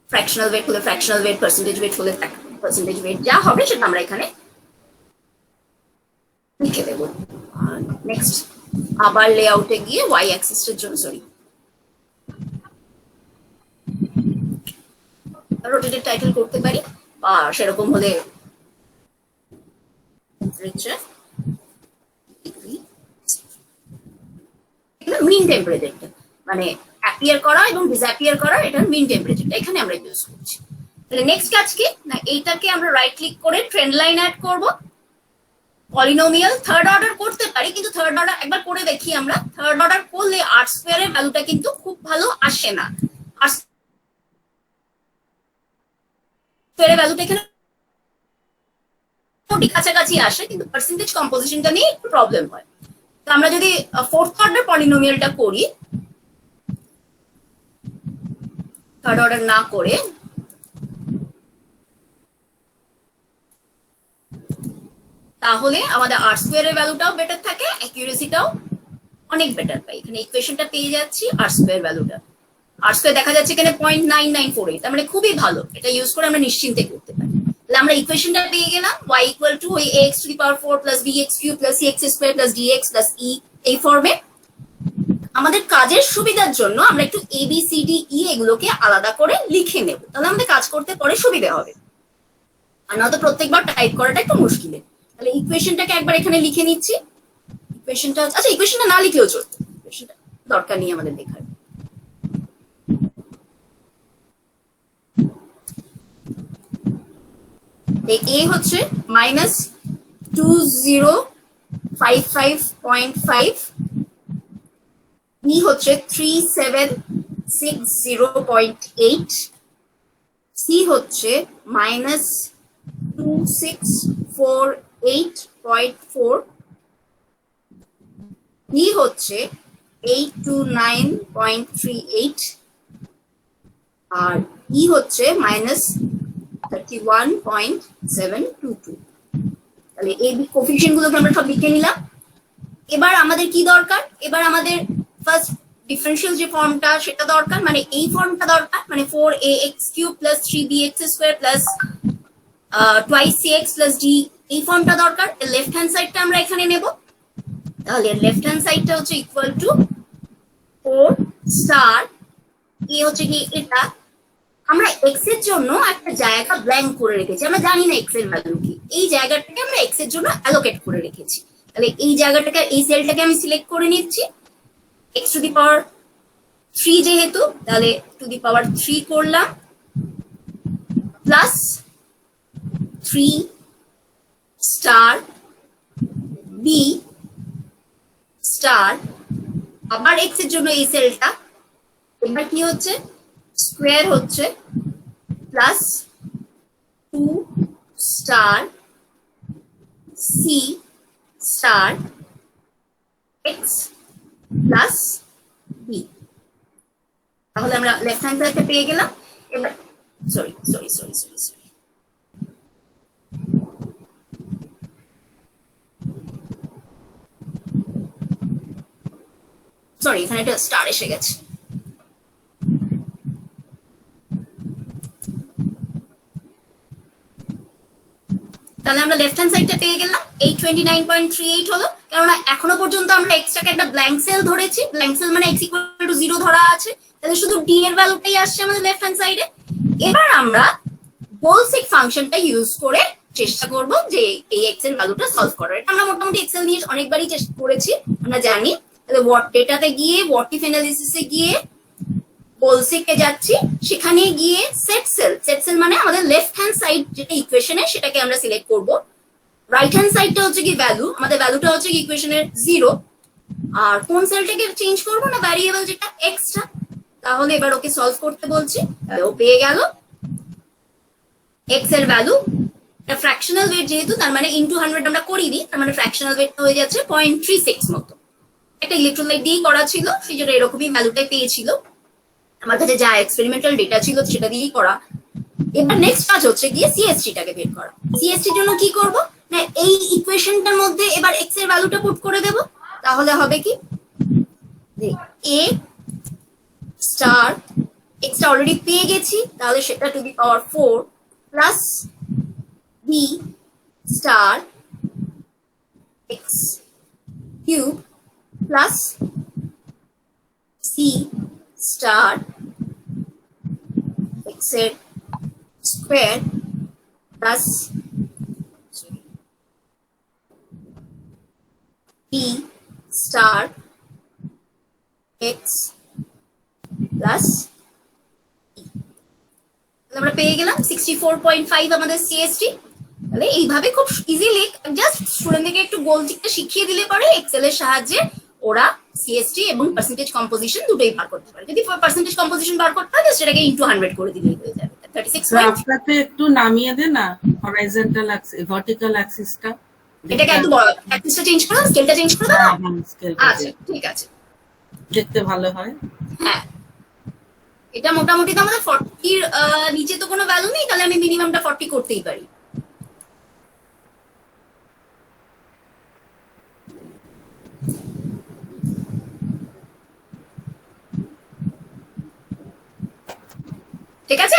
ফ্র্যাকশনাল ওয়েট হলে ফ্র্যাকশনাল ওয়েট, পার্সেন্টেজ ওয়েট হলে পার্সেন্টেজ ওয়েট, যা হবে সেটা আমরা এখানে লিখে দেবো। নেক্সট আবার লেআউটে গিয়ে ওয়াই অ্যাক্সিসের জন্য রোটেটেড টাইটেল করতে পারি, বা সেরকম হলে মিন টেম্পারেচারটা মানে অ্যাপিয়ার করা এবং ডিসঅ্যাপিয়ার করা, এটার মিন টেম্পারেচারটা এখানে আমরা ইউজ করছি। তাহলে নেক্সট কাজ কি না, এইটাকে আমরা রাইট ক্লিক করে ট্রেন্ড লাইন অ্যাড করব। পলিনোমিয়াল থার্ড অর্ডার করতে পারি, কিন্তু থার্ড অর্ডার একবার করে দেখি আমরা। থার্ড অর্ডার করলে আর স্কোয়ারের ভ্যালুটা কিন্তু খুব ভালো আসে না। আর স্কোয়ারের ভ্যালুটা এখানে কাছাকাছি আসে, কিন্তু পার্সেন্টেজ কম্পোজিশনটা নিয়ে একটু প্রবলেম হয়। তো আমরা যদি ফোর্থ অর্ডার পলিনোমিয়ালটা করি, থার্ড অর্ডার না করে, তাহলে আমাদের আর স্কোয়ারের ভ্যালুটাও বেটার থাকে, অ্যাকিউরেসিটাও অনেক বেটার পাই। এখানে ইকুয়েশনটা পেয়ে যাচ্ছি আর স্কোয়ার ভ্যালুটা, আর স্কোয়ার দেখা যাচ্ছে এখানে 0.9948, তার মানে খুবই ভালো। এটা ইউজ করে আমরা নিশ্চিন্তে করতে পারি। তাহলে আমরা ইকুয়েশনটা পেয়ে গেলাম, y ইকুয়াল টু ওই ax two the power 4 plus bx cube plus cx square plus dx plus e, এই ফর্মে। আমাদের কাজের সুবিধার জন্য আমরা একটু a b c d e এগুলোকে আলাদা করে লিখে নেব, তাহলে আমাদের কাজ করতে পরে সুবিধা হবে। আর নয়তো প্রত্যেকবার টাইপ করাটা একটু মুশকিলের। তাহলে ইকুয়েশনটাকে একবার এখানে লিখে নিচ্ছি। ইকুয়েশনটা, আচ্ছা ইকুয়েশনটা না লিখলেও চলবে, ইকুয়েশনটা দরকার নেই আমাদের লেখার। এ হচ্ছে -2055.5, বি হচ্ছে 3760.8, সি হচ্ছে -2648.4, ডি হচ্ছে 829.38, আর ই হচ্ছে -31.722। তাহলে এই কোফিশিয়েন্ট গুলোকে আমরা সব লিখে নিলাম। এবার আমাদের কি দরকার, এবার আমাদের ফার্স্ট ডিফারেন্সিয়াল যে ফর্মটা সেটা দরকার, মানে এই ফর্মটা দরকার, মানে 4ax³ + 3bx² + twice cx + d, এই ফর্মটা দরকার। লেফট হ্যান্ড সাইডটা আমরা এখানে নেব। তাহলে লেফট হ্যান্ড সাইডটা হচ্ছে ইকুয়াল টু 4 স্টার এ হচ্ছে কি এটা। আমরা এক্স এর জন্য একটা জায়গা ব্ল্যাঙ্ক করে রেখেছি, আমরা জানি না এক্স এর ভ্যালু কি, এই জায়গাটাকে আমরা এক্স এর জন্য অ্যালোকেট করে রেখেছি। তাহলে এই জায়গাটাকে, এই সেলটাকে আমি সিলেক্ট করে নিচ্ছি। এক্স টু দি পাওয়ার 3 যেহেতু, তাহলে টু দি পাওয়ার 3 করলাম, প্লাস 3 স্টার বি স্টার, আবার এক্স এর জন্য এই সেলটা। এবার কি হচ্ছে, স্কোয়ার হচ্ছে plus 2 star C star X plus B. তাহলে আমরা লেফট হ্যান্ড সাইডটা পেয়ে গেলাম। এবার সরি, এখানে একটা স্টার এসে গেছে। তাহলে আমরা লেফট হ্যান্ড সাইডটা পেয়ে গেলাম, 829.38 হলো, কারণ এখনো পর্যন্ত আমরা এক্সটাকে একটা ব্ল্যাঙ্ক সেল ধরেছি। ব্ল্যাঙ্ক সেল মানে x = 0 ধরা আছে, তাহলে শুধু d এর ভ্যালুটাই আসছে আমাদের লেফট হ্যান্ড সাইডে। এবার আমরা বোলসিক ফাংশনটা ইউজ করে চেষ্টা করব যে এই x এর ভ্যালুটা সলভ করার। এটা আমরা মোটামুটি এক্সেল নিয়ে অনেকবারই চেষ্টা করেছি, আমরা জানি। তাহলে ওয়াট ডেটাতে গিয়ে, হোয়াট ইফ অ্যানালিসিসে গিয়ে বোলসিকে যাচ্ছি, সেখানে গিয়ে সেট সেল মানে আমাদের লেফট হ্যান্ড সাইড যেটা ইকুয়েশনে সেটাকে আমরা সিলেক্ট করব। রাইট হ্যান্ড সাইডটা হচ্ছে কি ভ্যালু, আমাদের ভ্যালুটা হচ্ছে কি ইকুয়েশনের 0, আর কোন সেলটাকে চেঞ্জ করব না ভ্যারিয়েবল যেটা এক্সটা। তাহলে এবার ওকে সলভ করতে বলছি, তাহলে ও পেয়ে গেল এক্স এর ভ্যালু, এটা ফ্র্যাকশনাল ওয়েট যেহেতু, তার মানে ইনটু 100 আমরা করিনি, তার মানে ফ্র্যাকশনাল ওয়েট হয়ে যাচ্ছে 0.36 মতো। একটা ইলেকট্রোলাইট দিয়ে করা ছিল, সেই জন্য এরকমই ভ্যালুটাই পেয়েছিল। আমার কাছে যা এক্সপেরিমেন্টাল ডেটা ছিল সেটা দিয়েই করা। এবার নেক্সট কাজ হচ্ছে গিয়ে সিএসটিটাকে বের করা। সিএসটির জন্য কি করব না, এই ইকুয়েশনটার মধ্যে এবার এক্স এর ভ্যালুটা পুট করে দেব। তাহলে হবে কি, এ স্টার এক্সটা অলরেডি পেয়ে গেছি, তাহলে সেটা to the power 4 plus B star X cube plus C star X এর square plus P star X plus আমরা পেয়ে গেলাম 64.5 আমাদের সিএসটি। তাহলে এইভাবে খুব ইজিলি জাস্ট স্টুডেন্টদেরকে একটু গোল দিকটা শিখিয়ে দিলে পরে এক্সেল এর সাহায্যে ওরা সিএসটি এবং পার্সেন্টেজ কম্পোজিশন দুটোই বার করতে পারে। যদি পার্সেন্টেজ কম্পোজিশন বার করতে হয় সেটাকে ইনটু 100 করে দিলেই হয়ে যাবে। 36 গ্রাফটাতে একটু নামিয়ে দে না, হরাইজন্টাল অ্যাক্সিস, ভার্টিক্যাল অ্যাক্সিসটা। এটাকে একটু অ্যাক্সিসটা চেঞ্জ করে দাও, স্কেলটা চেঞ্জ করে দাও। আচ্ছা ঠিক আছে, দেখতে ভালো হয়। হ্যাঁ এটা মোটামুটি তো আমাদের 40 এর নিচে তো কোনো ভ্যালু নেই, তাহলে আমি মিনিমামটা 40 করতেই পারি। ঠিক আছে,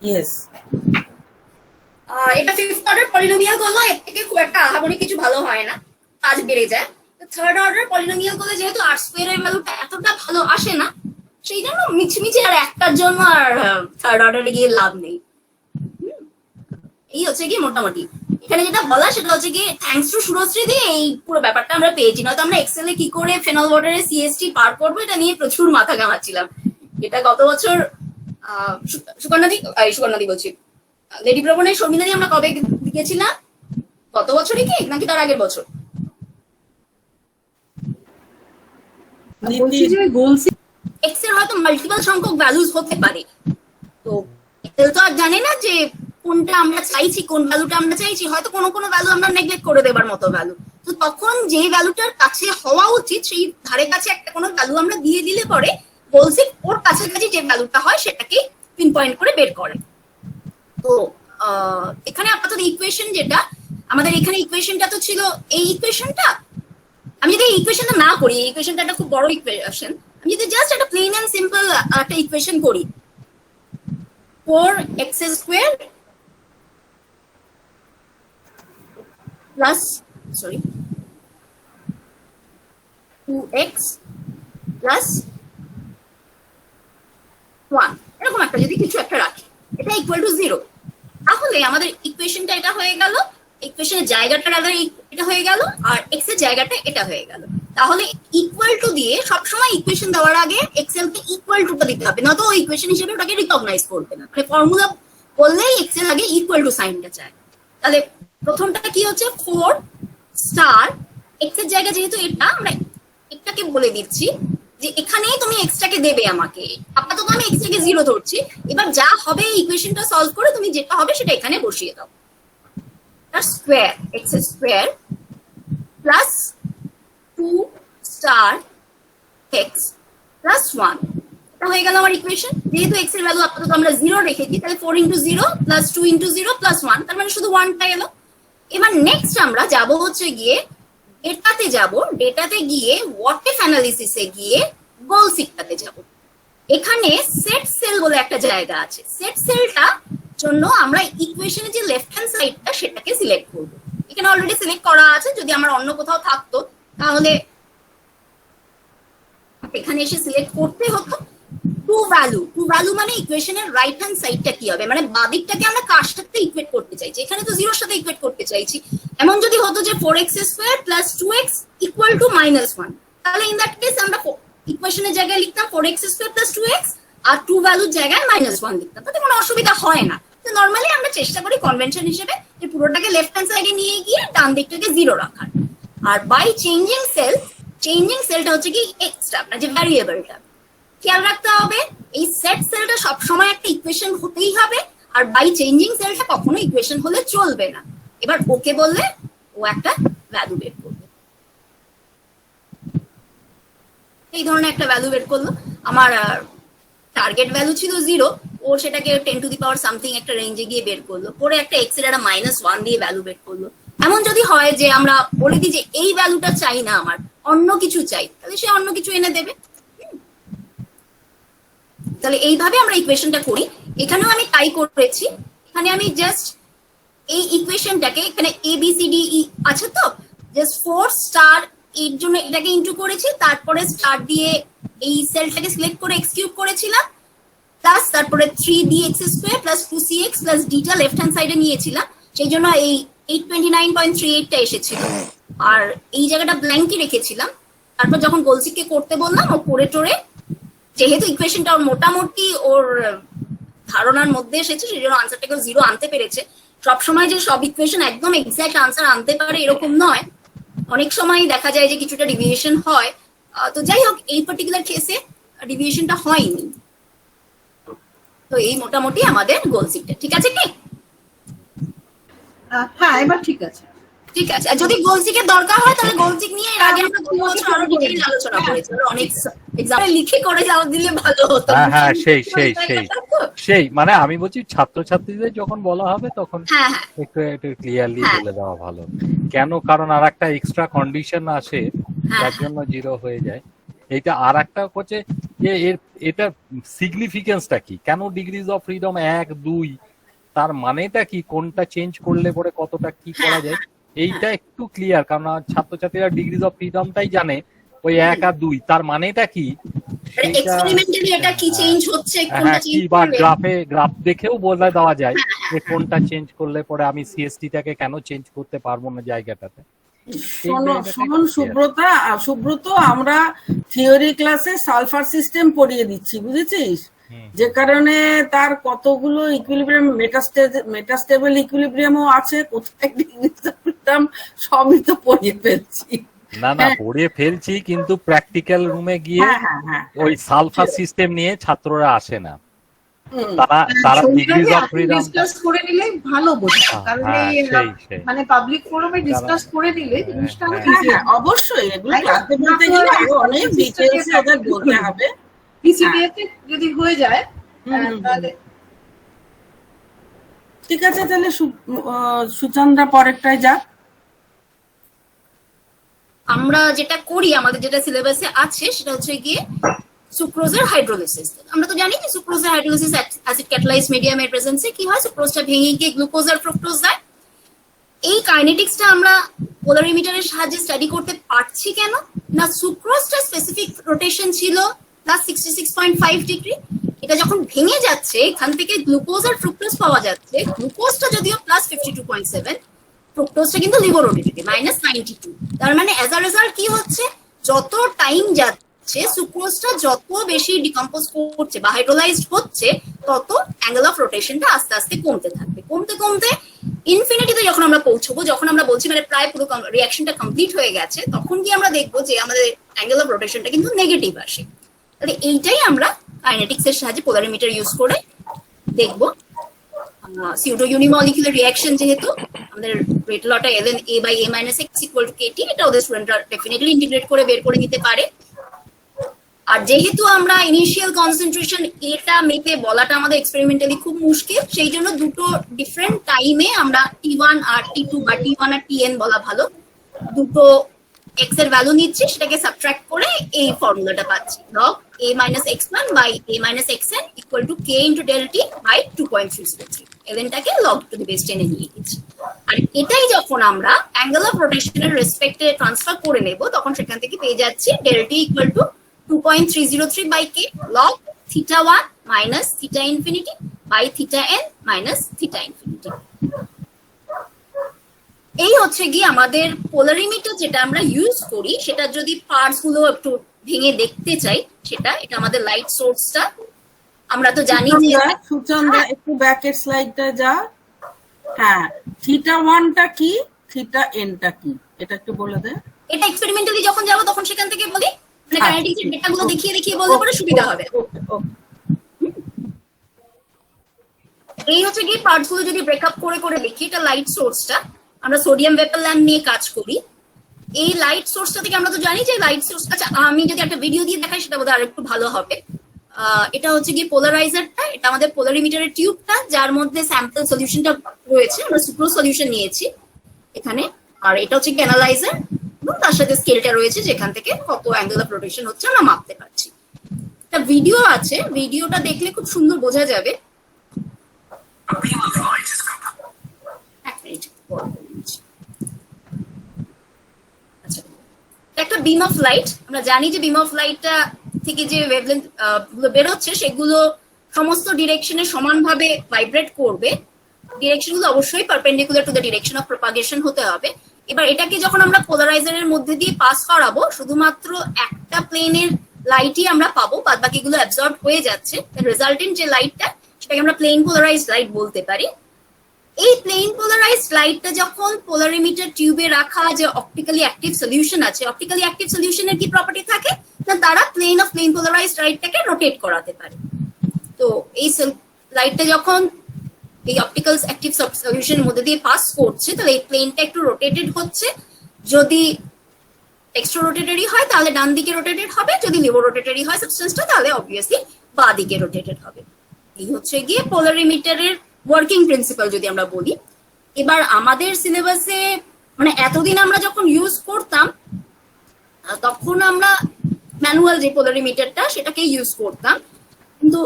ইয়েস। এটা ফিফথ অর্ডার পলিনোমিয়াল গুলো এর থেকে খুব একটা আহামরি কিছু ভালো হয় না, কাজ বেড়ে যায়। থার্ড অর্ডার পলিনোমিয়াল গুলো যেহেতু আর স্কোয়ার এর ভ্যালুটা এতটা ভালো আসে না, সেই জন্য মিছমিছি আর একটার জন্য আর থার্ড অর্ডারে গিয়ে লাভ নেই। এই হচ্ছে কি মোটামুটি এখানে যেটা বলা সেটা হচ্ছে কি থ্যাঙ্কস টু সুরশ্রী দিয়ে এই পুরো ব্যাপারটা আমরা পেয়েছি, নয়তো আমরা এক্সেলে কি করে ফেনল ওয়াটারে সিএসটি পার করবো এটা নিয়ে প্রচুর মাথা ঘামাচ্ছিলাম। এটা গত বছর সুকন্যাদি বলছি লেডি প্রবণের শর্মিলাদি আমরা কবে গেছিলাম, গত বছরই কি নাকি তার আগের বছর? এক্স এর হয়তো মাল্টিপল সংখ্যক ভ্যালুজ হতে পারে, তো এক্সেল তো আর জানে না যে কোনটা আমরা চাইছি, কোন ভ্যালুটা আমরা চাইছি। হয়তো কোনো কোনো ভ্যালু আমরা নেগলেক্ট করে দেবার মতো ভ্যালু, তো তখন যে ভ্যালুটার কাছে হওয়া উচিত সেই ধারে কাছে একটা কোনো ভ্যালু আমরা দিয়ে দিলে পরে বলছি ওর কাছাকাছি যে ভ্যালুটা হয় সেটাকে পিন পয়েন্ট করে বের করে। তো এখানে আপাতত ইকুয়েশন যেটা আমাদের এখানে ইকুয়েশনটা তো ছিল এই ইকুয়েশনটা, আমি যদি এই ইকুয়েশনটা না করি, এই ইকুয়েশনটা একটা খুব বড় ইকুয়েশন, আমি যদি জাস্ট একটা প্লেন এন্ড সিম্পল একটা ইকুয়েশন করি 4x square plus 2x plus 1 এরকম একটা যদি কিছু একটা রাখি, এটা ইকুয়াল টু 0, তাহলে আমাদের ইকুয়েশনটা এটা হয়ে গেল, ইকুয়েশনের জায়গাটা এটা হয়ে গেল, আর এক্স এর জায়গাটা এটা হয়ে গেল। তাহলে ইকুয়াল টু দিয়ে সবসময় ইকুয়েশন দেওয়ার আগে এক্সেল কে ইকুয়াল টুটা দিতে হবে, না তো ইকুয়েশন হিসেবে ওটাকে রিকগনাইজ করবে না। মানে ফর্মুলা বললেই এক্সেল আগে ইকুয়াল টু সাইনটা চায়। তাহলে প্রথমটা কি হচ্ছে 4 স্টার এক্স এর জায়গা যেহেতু এটা, আমরা এটাকে বলে দিচ্ছি যে এখানেই তুমি এক্সটাকে দেবে আমাকে, আপাতত আমি এক্সটাকে 0 ধরছি, এবার যা হবে ইকুয়েশনটা সলভ করে তুমি যেটা হবে সেটা এখানে বসিয়ে দাও। তার square x square plus 2 star X plus 1, এটা হয়ে গেল আমার ইকুয়েশন। যেহেতু এক্স এর ভ্যালু আপাতত আমরা 0 রেখেছি, তাহলে 4 ইন্টু 0 প্লাস 2 ইন্টু 0 প্লাস 1, তার মানে শুধু 1টা এলো। এবার নেক্সট আমরা যাব হচ্ছে গিয়ে ডেটাতে গিয়ে হোয়াটএফ অ্যানালিসিসে গিয়ে গোল সিকটাতে যাব। এখানে সেট সেল বলে একটা জায়গা আছে, সেট সেলটা জন্য আমরা ইকুয়েশনের যে লেফট হ্যান্ড সাইডটা সেটাকে সিলেক্ট করব। এখানে অলরেডি সিলেক্ট করা আছে, যদি আমার অন্য কোথাও থাকতো তাহলে এখানে এসে সিলেক্ট করতে হতো। টু ভ্যালু মানে ইকুয়েশনের রাইট হ্যান্ড সাইডটা কি হবে, মানে বাদিকটাকে আমরা কার সাথে ইকুয়েট করতে চাইছি, এখানে তো 0 এর সাথে ইকুয়েট করতে চাইছি। এমন যদি হতো যে 4x square plus 2x equal to -1, তাহলে ইন দ্যাট কেস আমরা ইকুয়েশনের জায়গায় লিখতাম 4x স্কয়ার প্লাস 2x আর টু ভ্যালুর জায়গায় -1 লিখতাম, তাতে কোনো অসুবিধা হয় না। তো নরমালি আমরা চেষ্টা করি কনভেনশন হিসেবে যে পুরোটাকে লেফট হ্যান্ড সাইডে নিয়ে গিয়ে ডান দিকটাকে 0 রাখার। আর বাই চেঞ্জিং সেলটা হচ্ছে কি এক্সট্রা আপনার যে ভ্যারিয়েবলটা, খেয়াল রাখতে হবে এই সেট সেলটা সবসময় একটা ইকুয়েশন হতেই হবে, আর বাই চেঞ্জিং সেলটা কখনো ইকুয়েশন হলে চলবে না। এবার ওকে বললে ও একটা ভ্যালু বের করবে, এই ধরনের একটা ভ্যালু বের করলো। আমার টার্গেট ভ্যালু ছিল 0, ও সেটাকে 10 টু দি পাওয়ার সামথিং একটা রেঞ্জে গিয়ে বের করলো, পরে একটা এক্স এর একটা -1 দিয়ে ভ্যালু বের করলো। এমন যদি হয় যে আমরা বলে দিই যে এই ভ্যালুটা চাই না, আমার অন্য কিছু চাই, তাহলে সে অন্য কিছু এনে দেবে। তাহলে এইভাবে আমরা ইকুয়েশনটা করি। এখানেও আমি তাই করেছি, এখানে আমি জাস্ট এই ইকুয়েশনটাকে এখানে A B C D E আছে, তো জাস্ট 4 স্টার এর জন্য এটাকে ইনটু করেছি, তারপরে স্টার দিয়ে এই সেলটাকে সিলেক্ট করে এক্স কিউব করেছিলাম, প্লাস তারপরে 3dx² প্লাস 2cx প্লাস ডিটা লেফট হ্যান্ড সাইডে নিয়েছিলাম, সেই জন্য এই 829.38টা এসেছিল। আর এই জায়গাটা ব্ল্যাঙ্কই রেখেছিলাম। তারপর যখন গোলসিককে করতে বললাম, ও করে টোরে, যেহেতু ইকুয়েশনটা ওর মোটামুটি ওর ধারণার মধ্যে এসেছে, সেই জন্য আনসারটাকে 0 আনতে পেরেছে। সবসময় যে সব ইকুয়েশন একদম এক্সাক্ট আনসার আনতে পারে এরকম নয়, অনেক সময় দেখা যায় যে কিছুটা ডিভিয়েশন হয়। তো যাই হোক, এই পার্টিকুলার কেসে ডিভিয়েশনটা হয়নি। তো এই মোটামুটি আমাদের গোলসিকটা ঠিক আছে কি? হ্যাঁ, এবার ঠিক আছে। ঠিক আছে। আর যদি গোলসিকের দরকার হয় তাহলে গোলসিক নিয়ে এর আগে আমরা 2 বছর আরো ডিটেইল আলোচনা করেছি, অনেক এক্সাম্পল লিখে করে যাও দিলে ভালো হতো। হ্যাঁ, সেই মানে আমি বলছি ছাত্রছাত্রীদের যখন বলা হবে তখন একটু ক্লিয়ারলি বলে দেওয়া ভালো। কেন? কারণ আর একটা এক্সট্রা কন্ডিশন আসে যার জন্য 0 হয়ে যায়। এইটা আর একটা হচ্ছে যে এটা সিগনিফিকেন্সটা কি, কেন ডিগ্রিজ অফ ফ্রিডম 1 2, তার মানেটা কি, কোনটা চেঞ্জ করলে পরে কতটা কি করা যায়, এইটা একটু ক্লিয়ার। কারণ ছাত্রছাত্রীরা ডিগ্রিজ অফ ফ্রিডমটাই জানে, ওই 1 আর 2 তার মানেটা কি, এক্সপেরিমেন্টালি এটা কি চেঞ্জ হচ্ছে, কোনটা চেঞ্জ কি, বা গ্রাফ দেখেও বলে দেওয়া যায় যে কোনটা চেঞ্জ করলে পরে আমি সিএসটিটাকে কেন চেঞ্জ করতে পারবো না জায়গাটাতে। শোন সুব্রত, আমরা থিওরি ক্লাসে সালফার সিস্টেম পড়িয়ে দিচ্ছি, বুঝেছিস? যে কারণে তার কতগুলো ইকুইলিব্রিয়াম, মেটাস্টেবল ইকুইলিব্রিয়ামও আছে, কোথায় সবই তো পড়িয়ে ফেলছি। না পড়িয়ে ফেলছি, কিন্তু প্র্যাকটিক্যাল রুমে গিয়ে ওই সালফার সিস্টেম নিয়ে ছাত্ররা আসে না। তারা ডিগ্রিজ অফ ফ্রিডম ডিসকাস করে নিলে ভালো বোঝে, কারণ মানে পাবলিক ফোরামে ডিসকাস করে নিলে জিনিসটা অবশ্যই এগুলো ক্লাসে বলতে গেলে আরো অনেক ডিটেইলস ওদের বলতে হবে। পিসিডিএফ যদি হয়ে যায় তাহলে ঠিক আছে। তাহলে সুচন্দ্রা পরেরটায় যা। আমরা যেটা করি, আমাদের যেটা সিলেবাসে আছে সেটা হচ্ছে গিয়ে সুক্রোজের হাইড্রোলিসিস। আমরা তো জানি যে সুক্রোজের হাইড্রোলিসিস অ্যাসিড ক্যাটালাইজড মিডিয়ামের প্রেজেন্সে কি হয়, সুক্রোজটা ভেঙে গিয়ে গ্লুকোজ আর ফ্রুক্টোজ দেয়। এই কাইনেটিক্সটা আমরা পোলারিমিটারের সাহায্যে স্টাডি করতে পারছি কেন না, সুক্রোজটা স্পেসিফিক রোটেশন ছিল +66.5 ডিগ্রি। এটা যখন ভেঙে যাচ্ছে, এখান থেকে গ্লুকোজ আর ফ্রুক্টোজ পাওয়া যাচ্ছে। গ্লুকোজটা যদিও +52.7, ফ্রুক্টোজটা কিন্তু লিভোরোটেটিভ -92। তার মানে অ্যাজ আ রেজাল্ট কি হচ্ছে, যত টাইম যাচ্ছে সুক্রোজটা যত বেশি ডিকম্পোজ করছে বা হাইড্রোলাইজড হচ্ছে, তত অ্যাঙ্গেল অফ রোটেশনটা আস্তে আস্তে কমতে থাকবে। কমতে কমতে ইনফিনিটিতে যখন আমরা পৌঁছবো, যখন আমরা বলছি মানে প্রায় পুরো রিঅ্যাকশনটা কমপ্লিট হয়ে গেছে, তখন কি আমরা দেখবো যে আমাদের অ্যাঙ্গেল অফ রোটেশনটা কিন্তু নেগেটিভ আসে। তাহলে এইটাই আমরা কাইনেটিক্স এর সাহায্যে পোলারিমিটার ইউজ করে দেখবো। সিউডো ইউনিমলিকুলার রিঅ্যাকশন যেহেতু আমাদের রেট লটা ln a/a - x = kt, এটা ওদের স্টুডেন্টরা ডেফিনেটলি ইন্টিগ্রেট করে বের করে নিতে পারে। আর যেহেতু আমরা ইনিশিয়াল কনসেন্ট্রেশন এটা মেপে বলাটা আমাদের এক্সপেরিমেন্টালি খুব মুশকিল, সেই জন্য দুটো ডিফারেন্ট টাইমে আমরা t1 আর t2 বা t1 আর tn বলা ভালো, দুটো x এর ভ্যালু নিচ্ছি, সেটাকে সাবট্রাক্ট করে এই ফর্মুলাটা পাচ্ছি, log a - x1 / a - xn = k × del t / 2.303। এলেনটাকে log to the base 10 এ নিয়ে গেছি। আর এটাই যখন আমরা অ্যাঙ্গেল অফ রোটেশনের রেসপেক্টে ট্রান্সফার করে নেব, তখন সেখান থেকে পেয়ে যাচ্ছি del t = 2.303/k log θ1 - θ∞ / θn - θ∞। এই হচ্ছে গিয়ে আমাদের পোলারিমিটার যেটা আমরা ইউজ করি। সেটা যদি পার্টস গুলো একটু ভেঙে দেখতে চাই, এটা আমাদের লাইট সোর্সটা। আমরা তো জানি যে সুচন্দ্রা একটু ব্যাকের স্লাইডটা যা। হ্যাঁ, θ1টা কি, θn টা কি, এটা একটু বলে দে। এটা এক্সপেরিমেন্টালি যখন যাব তখন সেখান থেকে বলি, মানে কাইনেটিক্স এর ডেটাগুলো দেখিয়ে বললে পরে সুবিধা হবে। এই হচ্ছে গিয়ে পার্টস গুলো যদি ব্রেকআপ করে দেখি, এটা লাইট সোর্সটা। আমরা সোডিয়াম ভেপার ল্যাম্প নিয়ে কাজ করি। এই লাইট সোর্সটা থেকে আমরা তো জানি যে লাইট সোর্স, আচ্ছা আমি যদি একটা ভিডিও দিয়ে দেখাই সেটা বোধহয় আরেকটু ভালো হবে। এটা হচ্ছে গিয়ে পোলারাইজারটা, এটা আমাদের পোলারিমিটারের টিউবটা, যার মধ্যে স্যাম্পল সলিউশনটা রয়েছে। আমরা সুক্রোজ সলিউশন নিয়েছি এখানে। আর এটা হচ্ছে গিয়ে অ্যানালাইজার, এবং তার সাথে স্কেলটা রয়েছে, যেখান থেকে কত অ্যাঙ্গেল অফ রোটেশন হচ্ছে আমরা মাপতে পারছি। একটা ভিডিও আছে, ভিডিওটা দেখলে খুব সুন্দর বোঝা যাবে। একটা বিম অফ লাইট, আমরা জানি যে বিম অফ লাইটটা থেকে যে ওয়েভলেন্থ গুলো বেরোচ্ছে সেগুলো সমস্ত ডিরেকশনে সমানভাবে ভাইব্রেট করবে, ডিরেকশন গুলো অবশ্যই perpendicular to the direction of propagation হতে হবে। এবার এটাকে যখন আমরা পোলারাইজারের মধ্যে দিয়ে পাস করাবো, শুধুমাত্র একটা প্লেনের লাইটই আমরা পাবো, বাদ বাকিগুলো অ্যাবজর্ব হয়ে যাচ্ছে। রেজাল্টেন্ট যে লাইটটা সেটাকে আমরা প্লেন পোলারাইজড লাইট বলতে পারি। এই প্লেন পোলারাইজড লাইটটা যখন পোলারিমিটার টিউবে রাখা যে অপটিক্যালি অ্যাক্টিভ সলিউশন আছে, অপটিক্যালি অ্যাক্টিভ সলিউশনের কি প্রপার্টি থাকে না, তারা প্লেন পোলারাইজড লাইটটাকে রোটেট করাতে পারে। তো এই লাইটটা যখন এই অপটিক্যাল অ্যাক্টিভ সলিউশনের মধ্যে দিয়ে পাস করছে, তাহলে এই প্লেনটা একটু রোটেটেড হচ্ছে। যদি এক্সট্রা রোটেটরি হয় তাহলে ডান দিকে রোটেটেড হবে, যদি লিভো রোটেটরি হয় সাবস্টেন্সটা তাহলে অবভিয়াসলি বাঁ দিকে রোটেটেড হবে। এই হচ্ছে গিয়ে পোলারিমিটারের ওয়ার্কিং প্রিন্সিপাল যদি আমরা বলি। এবার আমাদের সিলেবাসে মানে এতদিন আমরা যখন ইউজ করতাম তখন আমরা ম্যানুয়াল যে পোলারিমিটারটা সেটাকে ইউজ করতাম, কিন্তু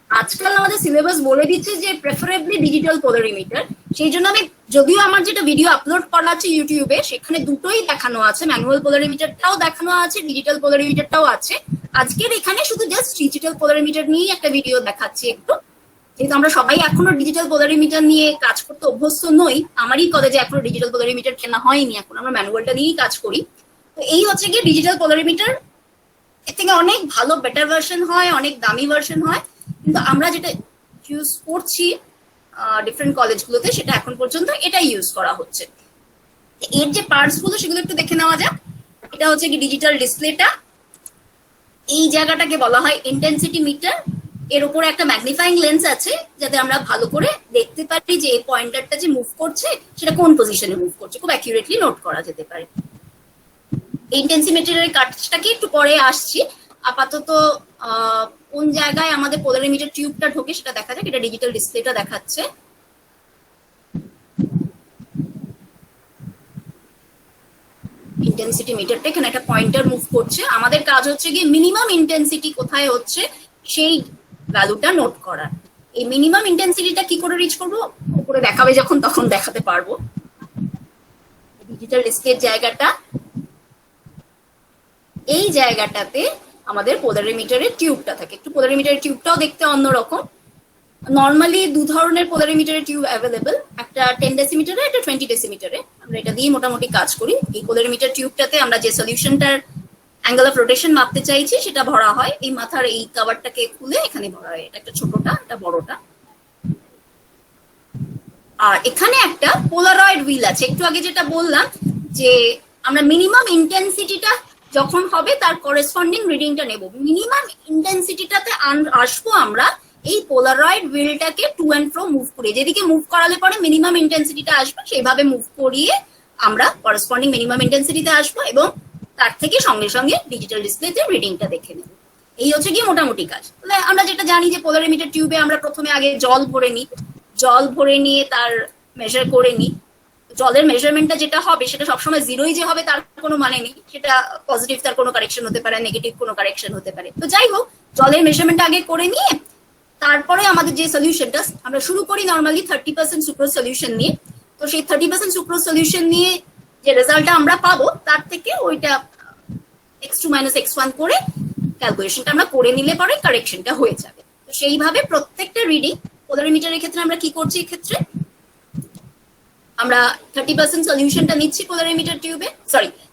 আজকাল আমাদের সিলেবাস বলে দিচ্ছে যে প্রেফারেবলি ডিজিটাল পোলারিমিটার। সেই জন্য আমি, যদিও আমার যেটা ভিডিও আপলোড করা আছে ইউটিউবে সেখানে দুটোই দেখানো আছে, ম্যানুয়াল পোলারিমিটারটাও দেখানো আছে, ডিজিটাল পোলারিমিটারটাও আছে। আজকের এখানে শুধু জাস্ট ডিজিটাল পোলারিমিটার নিয়েই একটা ভিডিও দেখাচ্ছি একটু, যেহেতু আমরা সবাই এখনো ডিজিটাল পোলারিমিটার নিয়ে কাজ করতে অভ্যস্ত নই। আমারই কলেজে এখনো ডিজিটাল পোলারিমিটার কেনা হয়নি, এখন আমরা ম্যানুয়ালটা নিয়েই কাজ করি। তো এই হচ্ছে গিয়ে ডিজিটাল পোলারিমিটার। এর থেকে অনেক ভালো বেটার ভার্সন হয়, অনেক দামি ভার্সন হয়, কিন্তু আমরা যেটা ইউজ করছি ডিফারেন্ট কলেজগুলোতে সেটা এখন পর্যন্ত এটাই ইউজ করা হচ্ছে। এর যে পার্টস গুলো সেগুলো একটু দেখে নেওয়া যাক। এটা হচ্ছে কি ডিজিটাল ডিসপ্লেটা, এই জায়গাটাকে বলা হয় ইন্টেন্সিটি মিটার। এর উপরে একটা ম্যাগনিফাইং লেন্স আছে যাতে আমরা ভালো করে দেখতে পারি যে এই পয়েন্টারটা যে মুভ করছে সেটা কোন পজিশনে মুভ করছে, খুব অ্যাকিউরেটলি নোট করা যেতে পারে। ইন্টেন্সিমিটারের কাজটাকে একটু পরে আসছি। আপাতত কোন জায়গায় আমাদের পোলারিমিটার টিউবটা ঢোকে সেটা দেখা যাক। এটা ডিজিটাল ডিসপ্লেটা দেখাচ্ছে। ইন্টেন্সিটি মিটারটা এখানে একটা পয়েন্টার মুভ করছে। আমাদের কাজ হচ্ছে গিয়ে মিনিমাম ইন্টেন্সিটি কোথায় হচ্ছে সেই ভ্যালুটা নোট করা। এই মিনিমাম ইন্টেন্সিটিটা কি করে রিচ করবো উপরে দেখাবে যখন, তখন দেখাতে পারবো। ডিজিটাল ডিসপ্লের জায়গাটা, এই জায়গাটাতে আমাদের পোলারিমিটারের টিউবটা থাকে। একটু পোলারিমিটারের টিউবটাও দেখতে অন্যরকম। নর্মালি দু ধরনের পোলারিমিটারের টিউব অ্যাভেলেবল, একটা 10 ডেসিমিটারে, একটা 20 ডেসিমিটারে। আমরা এটা দিয়ে মোটামুটি কাজ করি। এই পোলারিমিটার টিউবটাতে আমরা যে সলিউশনটার অ্যাঙ্গেল অফ রোটেশন মাপতে চাইছি সেটা ভরা হয়। এই মাথার এই কভারটাকে খুলে এখানে ভরা হয়। এটা একটা ছোটটা, এটা বড়টা। আর এখানে একটা পোলারয়েড হুইল আছে। একটু আগে যেটা বললাম যে আমরা মিনিমাম ইন্টেন্সিটিটা যখন হবে তার করেসপন্ডিং রিডিংটা নেব। মিনিমাম ইন্টেন্সিটিটাতে আসবো আমরা এই পোলারয়েড হুইলটাকে টু অ্যান্ড ফ্রো মুভ করে, যেদিকে মুভ করালে পরে মিনিমাম ইন্টেন্সিটিটা আসবে সেইভাবে মুভ করিয়ে আমরা করেসপন্ডিং মিনিমাম ইন্টেন্সিটিতে আসবো এবং তার থেকে সঙ্গে সঙ্গে ডিজিটাল ডিসপ্লেতে রিডিংটা দেখে নেব। এই হচ্ছে গিয়ে মোটামুটি কাজ। তাহলে আমরা যেটা জানি যে পোলারিমিটার টিউবে আমরা প্রথমে আগে জল ভরে নিই, জল ভরে নিয়ে তার মেজার করে নিই। জলের মেজারমেন্টটা যেটা হবে সেটা সবসময় জিরোই যে হবে তার কোনো মানে নেই, সেটা পজিটিভ তার কোনো কারেকশন হতে পারে, নেগেটিভ কোনো কারেকশন হতে পারে। তো যাই হোক, জলের মেজারমেন্টটা আগে করে নিয়ে তারপরে আমাদের যে সলিউশনটা আমরা শুরু করি নর্মালি 30% সুক্রোজ সলিউশন নিয়ে। তো সেই 30% সুক্রোজ সলিউশন নিয়ে যে রেজাল্টটা আমরা পাবো তার থেকে ওইটা x2 - x1 করে ক্যালকুলেশনটা আমরা করে নিলে পরে কারেকশনটা হয়ে যাবে। তো সেইভাবে প্রত্যেকটা রিডিং পোলারিমিটারের ক্ষেত্রে আমরা কি করছি, এক্ষেত্রে আমরা 30% সলিউশনটা নিচ্ছি পোলারিমিটার টিউবে,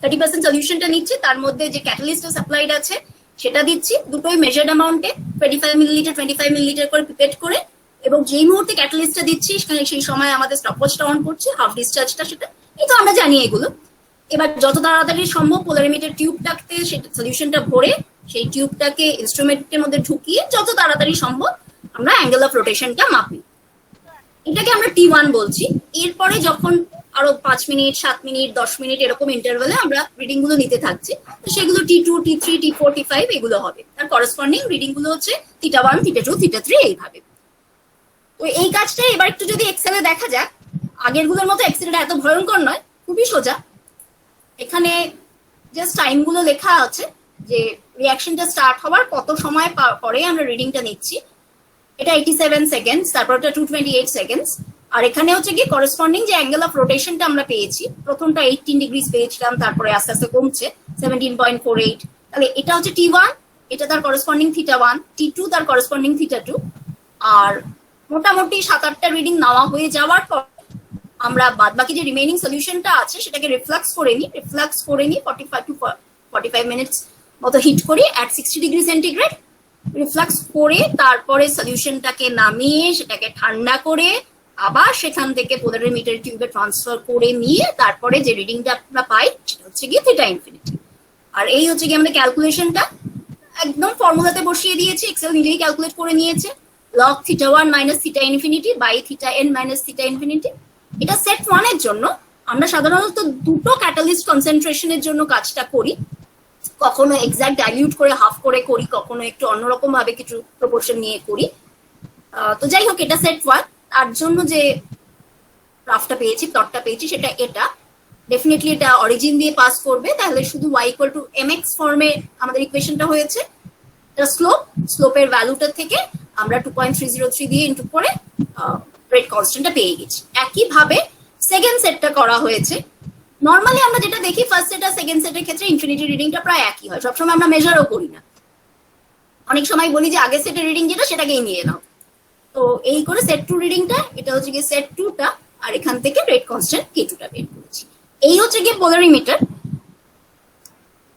30% সলিউশনটা নিচ্ছি, তার মধ্যে যে ক্যাটালিস্ট সাপ্লাইড আছে সেটা দিচ্ছি দুটোই মেজার্ড অ্যামাউন্টে 25 মিলিলিটার 25 মিলিলিটার করে পিপেট করে, এবং যেই মুহূর্তে ক্যাটালিস্টটা দিচ্ছি সেই সময় আমাদের স্টপওয়াচটা অন করছি, হাফ ডিসচার্জটা সেটা এই তো আমরা জানি এগুলো। এবার যত তাড়াতাড়ি সম্ভব পোলারিমিটার টিউবটাকে সেটা সলিউশনটা ভরে সেই টিউবটাকে ইনস্ট্রুমেন্টের মধ্যে ঢুকিয়ে যত তাড়াতাড়ি সম্ভব আমরা অ্যাঙ্গেল অফ রোটেশনটা মাপি। এটাকে আমরা T1 বলছি। এরপরে যখন আরো 5 মিনিট 7 মিনিট 10 মিনিট এরকম ইন্টারভ্যালে আমরা রিডিং গুলো নিতে থাকছি, তো সেগুলো T2 T3 T4 T5 এগুলো হবে। তার করেসপন্ডিং রিডিং গুলো হচ্ছে θ1 θ2 θ3 এইভাবে। তো এই কাজটা এবার একটু যদি এক্সেলে দেখা যাক, আগের গুলোর মতো এক্সেলটা এত ভয়ঙ্কর নয়, খুবই সোজা। এখানে জাস্ট টাইম গুলো লেখা আছে যে রিঅ্যাকশনটা স্টার্ট হওয়ার কত সময় পরে আমরা রিডিংটা নিচ্ছি। এটা 87 সেকেন্ডস, তারপর এটা 228 সেকেন্ডস। আর এখানে হচ্ছে কি করেসপন্ডিং যে অ্যাঙ্গেল অফ রোটেশনটা আমরা পেয়েছি, প্রথমটা 18 ডিগ্রিজ পেয়েছিলাম, তারপরে আস্তে আস্তে কমছে 17.48। তাহলে এটা হচ্ছে T1, এটা তার করেসপন্ডিং θ1, T2 তার করেসপন্ডিং θ2, আর মোটামুটি 7-8টা রিডিং নেওয়া হয়ে যাওয়ার পর আমরা বাদবাকি যে রিমেইনিং সলিউশনটা আছে সেটাকে রিফ্লাক্স করে নিই 45 to 45 মিনিটস মতো হিট করি অ্যাট 60 ডিগ্রি সেন্টিগ্রেড। রিফ্লাক্স করে তারপরে সলিউশনটাকে নামিয়ে সেটাকে ঠান্ডা করে আবার সেখান থেকে পোলারিমিটার টিউবে ট্রান্সফার করে নিয়ে তারপরে যে রিডিংটা আমরা পাই সেটা হচ্ছে গিয়ে থিটা ইনফিনিটি। আর এই হচ্ছে গিয়ে আমাদের ক্যালকুলেশনটা একদম ফর্মুলাতে বসিয়ে দিয়েছি, এক্সেল নিজেই ক্যালকুলেট করে নিয়েছে, log θ1 minus θ infinity by θn minus θ infinity। এটা সেট 1 এর জন্য। আমরা সাধারণত দুটো ক্যাটালিস্ট কনসেন্ট্রেশনের জন্য কাজটা করি, কখনো এক্সাক্ট ডাইলিউট করে হাফ করে করি, কখনো একটু অন্যরকম ভাবে কিছু প্রপোর্শন নিয়ে করি। তো যাই হোক, এটা সেট 1। তার জন্য যে গ্রাফটা পেয়েছি, প্লটটা পেয়েছি, সেটা এটা ডেফিনেটলি এটা অরিজিন দিয়ে পাস করবে, তাহলে শুধু y ইকুয়াল টু mx ফর্মে আমাদের ইকুয়েশনটা হয়েছে। এটা স্লোপের ভ্যালুটা থেকে আমরা 2.303 দিয়ে ইনটু করে রেট কনস্ট্যান্টটা পেয়ে গেছি। একইভাবে সেকেন্ড সেটটা করা হয়েছে। নর্মালি আমরা যেটা দেখি ফার্স্ট সেট আর সেকেন্ড সেটের ক্ষেত্রে ইনফিনিটি রিডিংটা প্রায় একই হয়, সবসময় আমরা মেজারও করি না, অনেক সময় বলি যে আগের সেটের রিডিং যেটা সেটাকেই নিয়ে নাও। তো এই করে সেট 2 রিডিংটা, এটা হচ্ছে গিয়ে সেট 2টা, আর এখান থেকে রেট কনস্ট্যান্ট k2টা বের করেছি। এই হচ্ছে গিয়ে পোলারিমিটার,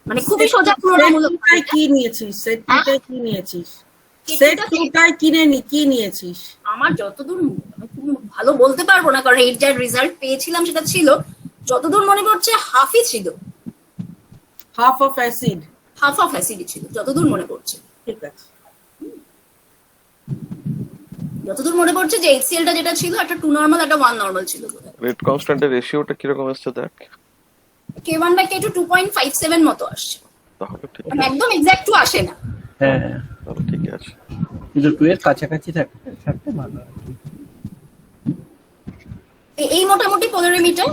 মানে খুবই সোজা তুলনামূলক। কি নিয়েছিস? সেট 2টাই কি নিয়েছিস? সেট 2টাই কি নিয়েছিস? আমার যতদূর, আমি খুব ভালো বলতে পারবো না কারণ এর যা রেজাল্ট পেয়েছিলাম সেটা ছিল, যতদূর মনে পড়ছে হাফই ছিল, হাফ অফ অ্যাসিড ছিল যতদূর মনে পড়ছে। ঠিক আছে, যতদূর মনে পড়ছে যে HCl টা যেটা ছিল একটা 2 নরমাল একটা 1 নরমাল ছিল। রেট কনস্ট্যান্টের রেশিওটা কি রকম আসছে দেখ। K1/K2 2.57 মতো আসছে, তাহলে ঠিক মানে একদম এক্সাক্ট আসে না। হ্যাঁ, তাহলে ঠিক আছে, কিন্তু 2 এর কাছাকাছি থাকতে ভালো। এই মোটামুটি পোলারিমিটার।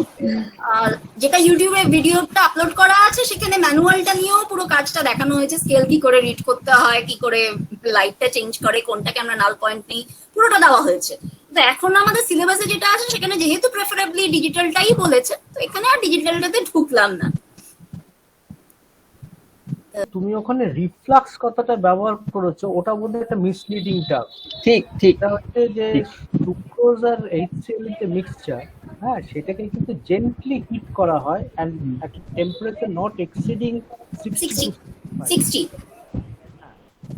আর যেটা ইউটিউবে ভিডিওটা আপলোড করা আছে সেখানে ম্যানুয়ালটা নিয়েও পুরো কাজটা দেখানো হয়েছে, স্কেল কি করে রিড করতে হয়, কি করে লাইটটা চেঞ্জ করে, কোনটাকে আমরা নাল পয়েন্ট নেই, পুরোটা দেওয়া হয়েছে। তো এখন আমাদের সিলেবাসে যেটা আছে সেখানে যেহেতু প্রেফারেবলি ডিজিটালটাই বলেছে, তো এখানে আর ডিজিটালটাতে ঢুকলাম না। তুমি ওখানে রিফ্লাক্স কথাটা ব্যবহার করেছো, ওটা বোধহয় একটা মিসলিডিং টার্ম। ঠিক এটা হচ্ছে যে সুক্রোজ আর HCl যে মিক্সচার, হ্যাঁ, সেটাকে কিন্তু জেন্টলি হিট করা হয় and at temperature not exceeding 60।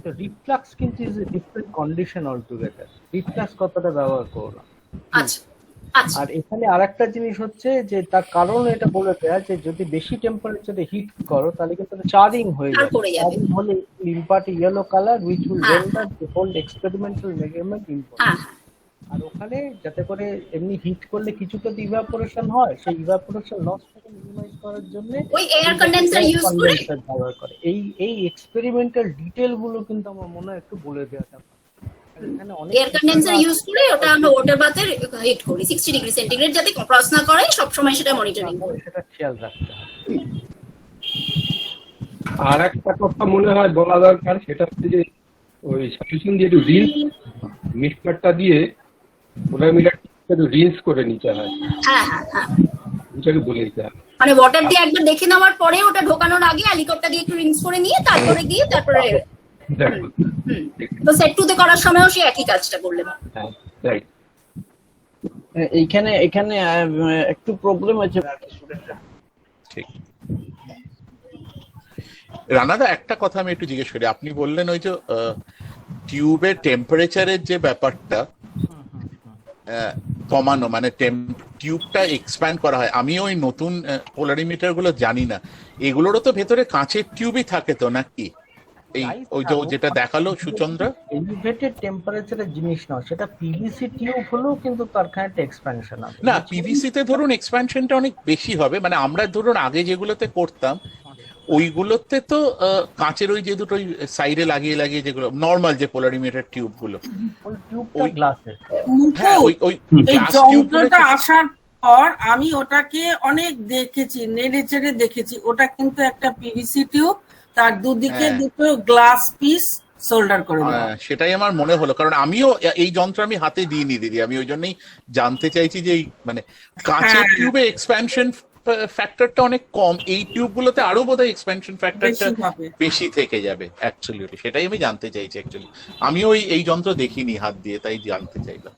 তো রিফ্লাক্স কিন্তু is a different condition altogether. Reflux কথাটা ব্যবহার করো না। আচ্ছা আচ্ছা। আর এখানে আরেকটা জিনিস হচ্ছে যে তার কারণ এটা বলে দেয়া যে যদি বেশি টেম্পারেচারে হিট করো তাহলে কিন্তু চারিং হয়ে যাবে। চারিং হলে impart yellow colour which will render the whole experimental measurement important. আর ওখানে যাতে করে এমনি হিট করলে কিছুটা ইভাপোরেশন হয়, সেই ইভাপোরেশন লসটাকে মিনিমাইজ করার জন্য ওই এয়ার কন্ডেন্সার ইউজ করে ব্যবহার করে। এই এক্সপেরিমেন্টাল ডিটেইল গুলো কিন্তু আমার মনে হয় একটু বলে দেওয়াটা। এয়ার কন্ডেন্সার ইউজ করে ওটা আমরা ওয়াটার বাথে হিট করি 60 ডিগ্রি সেন্টিগ্রেড, যাতে ক্রস না করে, সব সময় সেটা মনিটরিং করি, সেটা খেয়াল রাখতে হবে। আর একটা কথা মনে হয় বলা দরকার, সেটা হচ্ছে যে ওই সলিউশন দিয়ে একটু রিন্স, মিক্সচারটা দিয়ে ওটা মিলে একটু রিন্স করে নিতে হয়। হ্যাঁ হ্যাঁ হ্যাঁ, এটাকে বলে দিতে হবে, মানে ওয়াটার দিয়ে একবার দেখে নেওয়ার পরে ওটা ঢোকানোর আগে হেলিকপ্টার দিয়ে একটু রিন্স করে নিয়ে তারপরে দিয়ে তারপরে দেখো। তো সেট 2 তে করার সময়ও সে একই কাজটা করলেন। হ্যাঁ, রাইট। এখানে একটু প্রবলেম আছে। ঠিক। রানাদা, একটা কথা আমি একটু জিজ্ঞেস করি। আপনি বললেন ওই যে টিউবের টেম্পারেচারের যে ব্যাপারটা কমানো, মানে টিউবটা এক্সপ্যান্ড করা হয়। আমি ওই নতুন পোলারিমিটার গুলো জানি না, এগুলোরও তো ভেতরে কাঁচের টিউবই থাকে তো নাকি? এই ওই যে যেটা দেখালো সুচন্দ্রা, এলিভেটেড টেম্পারেচারের জিনিস না, সেটা পিভিসি টিউব হলেও কিন্তু তার একটা এক্সপ্যানশন আছে। না, পিভিসি তে ধরুন এক্সপ্যানশনটা অনেক বেশি হবে। মানে আমরা ধরুন আগে যেগুলোতে করতাম ওইগুলোতে তো কাঁচের ওই যে দুটো সাইডে লাগিয়ে লাগিয়ে যেগুলো নর্মাল যে পোলারিমিটার টিউব গুলো, ওই গ্লাসের, হ্যাঁ, ওই এই যন্ত্রটা আসার পর আমি ওটাকে অনেক দেখেছি, নেড়ে চেড়ে দেখেছি। ওটা কিন্তু একটা পিভিসি টিউব, তার দুদিকে দুটো গ্লাস পিস সোল্ডার করে দেওয়া। সেটাই আমার মনে হলো, কারণ আমিও এই যন্ত্র আমি হাতে দিইনি দিদি, আমি ওই জন্যই জানতে চাইছি যে মানে কাঁচের টিউবে এক্সপ্যানশন ফ্যাক্টরটা অনেক কম, এই টিউবগুলোতে আরো বোধহয় এক্সপেনশন ফ্যাক্টরটা বেশি হবে। বেশি থেকে যাবে। অ্যাবসলিউটলি, সেটাই আমি জানতে চাইছি অ্যাকচুয়ালি। আমিও এই যন্ত্র দেখিনি হাত দিয়ে, তাই জানতে চাইলাম।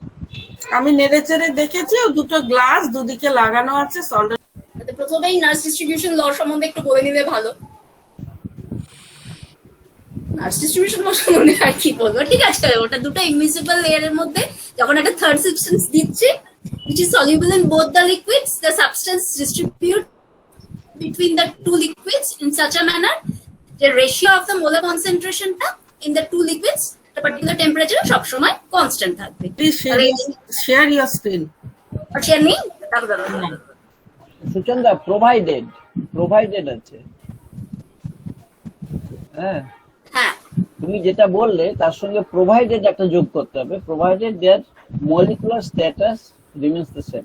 আমি নেড়ে চেড়ে দেখেছি, ও দুটো গ্লাস দুদিকে লাগানো আছে সল্ডার। প্রথমেই নার্স ডিস্ট্রিবিউশন ল সম্বন্ধে একটু বলে নিলে ভালো। নার্স ডিস্ট্রিবিউশন ল সম্বন্ধে আর কি বলবো, ঠিক আছে, ওটা দুটো ইনভিজিবল লেয়ারের মধ্যে যখন একটা থার্ড সাবস্টেন্স দিচ্ছে which is soluble in both the liquids, the substance distribute between the two liquids in such a manner the ratio of the molar concentration টা in the two liquids at a particular temperature সব সময় কনস্ট্যান্ট থাকবে। Share your screen. আর শেয়ার নেই, সুচন্দা প্রোভাইডেড আছে। হ্যাঁ, হ্যাঁ তুমি যেটা বললে তার সঙ্গে প্রোভাইডেড একটা যোগ করতে হবে। Provided their molecular status remains the same.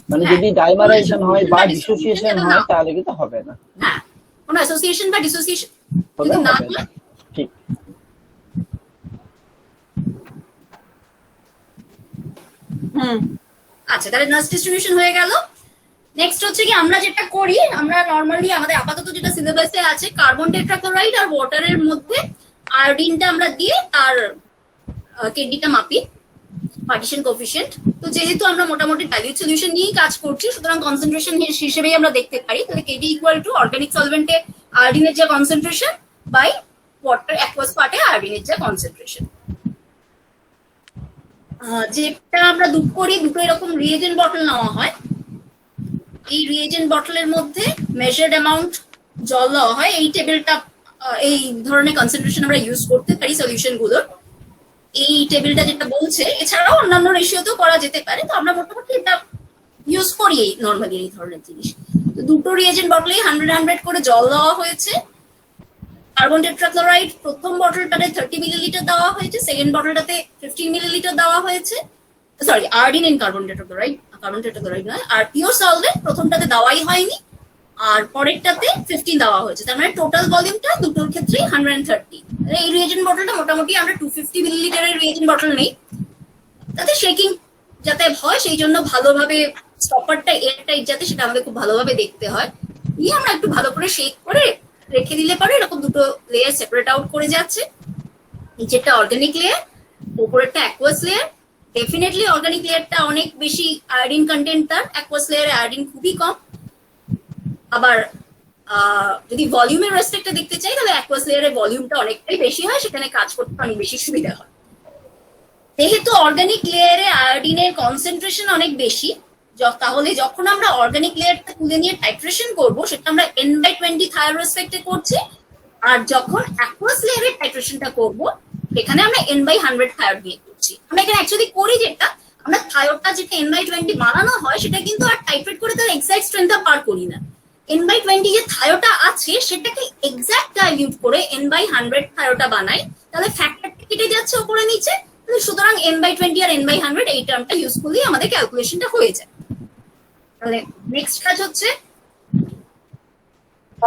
মানে যদি ডাইমারাইজেশন হয় বা ডিসোসিয়েশন হয় তাহলে কিন্তু হবে না। হ্যাঁ, কোনো অ্যাসোসিয়েশন বা ডিসোসিয়েশন হবে যদি না হবে না। ঠিক। আচ্ছা, তাহলে নার্স ডিস্ট্রিবিউশন হয়ে গেল। নেক্সট হচ্ছে কি, আমরা যেটা করি, আমরা নরমালি আমাদের আপাতত যেটা সিলেবাসে আছে, কার্বন টেট্রাক্লোরাইড আর ওয়াটারের মধ্যে আয়োডিনটা আমরা দিয়ে তার কেডিটা মাপি, পার্টিশন কোএফিশিয়েন্ট। তো যেহেতু আমরা মোটামুটি ডাইলিউট সলিউশন নিয়েই কাজ করছি, সুতরাং কনসেন্ট্রেশন হিসেবেই আমরা দেখতে পারি। তাহলে কেডি ইকুয়াল টু অর্গানিক সলভেন্টে আয়োডিনের যে কনসেন্ট্রেশন বাই ওয়াটার অ্যাকুয়াস পার্টে আয়োডিনের যে কনসেন্ট্রেশন। যেটা আমরা দুটো এরকম রিয়েজেন্ট বটল নেওয়া হয়। এই রিয়েজেন্ট বটলের মধ্যে মেজার্ড অ্যামাউন্ট জল দেওয়া হয়। এই টেবিলটা, এই ধরনের কনসেন্ট্রেশন আমরা ইউজ করতে পারি সলিউশন গুলোর। এই টেবিলটা যেটা বলছে, এছাড়াও অন্যান্য রেশিওতেও করা যেতে পারে, তো আমরা মোটামুটি এটা ইউজ করি নর্মালি এই ধরনের জিনিস। তো দুটো রিয়েজেন্ট বটলেই 100 করে জল দেওয়া হয়েছে। কার্বন টেট্রাক্লোরাইড প্রথম বটলটাতে 30 মিলিলিটার দেওয়া হয়েছে, সেকেন্ড বটলটাতে 15 মিলিলিটার দেওয়া হয়েছে। Sorry, iodine in carbon tetrachloride নয়। আর পিওর সলভেন্ট প্রথমটাতে দেওয়াই হয়নি, আর পরেরটাতে 15 দেওয়া হয়েছে। তার মানে টোটাল ভলিউমটা দুটোর ক্ষেত্রে 130। এই রিয়েজেন্ট বটলটা মোটামুটি আমরা 250 মিলিলিটারের রিয়েজেন্ট বটল নেই, তাতে শেকিং যাতে হয় সেই জন্য ভালোভাবে স্টপারটা এয়ারটাইট যাতে সেটা আমাদের খুব ভালোভাবে দেখতে হয়। নিয়ে আমরা একটু ভালো করে শেক করে রেখে দিলে পরে এরকম দুটো লেয়ার সেপারেট আউট করে যাচ্ছে। নিচেরটা অর্গানিক লেয়ার, উপরেরটা অ্যাকুয়াস লেয়ার। ডেফিনেটলি অর্গানিক লেয়ারটা অনেক বেশি আয়োডিন কন্টেন্ট, তার অ্যাকুয়াস লেয়ারে আয়োডিন খুবই কম। আবার যদি ভলিউমের রেসপেক্টে দেখতে চাই, তাহলে অ্যাকুয়াস লেয়ারের ভলিউমটা অনেকটাই বেশি হয়, সেখানে কাজ করতে অনেক বেশি সুবিধা হয়। যেহেতু অর্গানিক লেয়ারে আয়োডিনের কনসেন্ট্রেশন অনেক বেশি, তাহলে যখন আমরা অর্গানিক লেয়ারটা তুলে নিয়ে টাইট্রেশন করব, সেটা আমরা N/20 থায়োর রেসপেক্টে করছি। আর যখন অ্যাকুয়াস লেয়ারের টাইট্রেশনটা করব, সেখানে আমরা N/100 থায়োর দিয়ে করছি। আমরা এখানে অ্যাকচুয়ালি করি যেটা, আমরা থায়োরটা যেটা N/20 বানানো হয়, সেটা কিন্তু আর টাইট্রেট করে তার এক্সাক্ট স্ট্রেংথটা পার করি না। N/20 যে থায়োটা আছে সেটাকে এক্সাক্ট ডাইলিউট করে N/100 থায়োটা বানাই, তাহলে ফ্যাক্টরটা কেটে যাচ্ছে উপরে নিচে। সুতরাং N/20 আর N/100 এই টার্মটা ইউজ করলেই আমাদের ক্যালকুলেশনটা হয়ে যায়। তাহলে নেক্সট কাজ হচ্ছে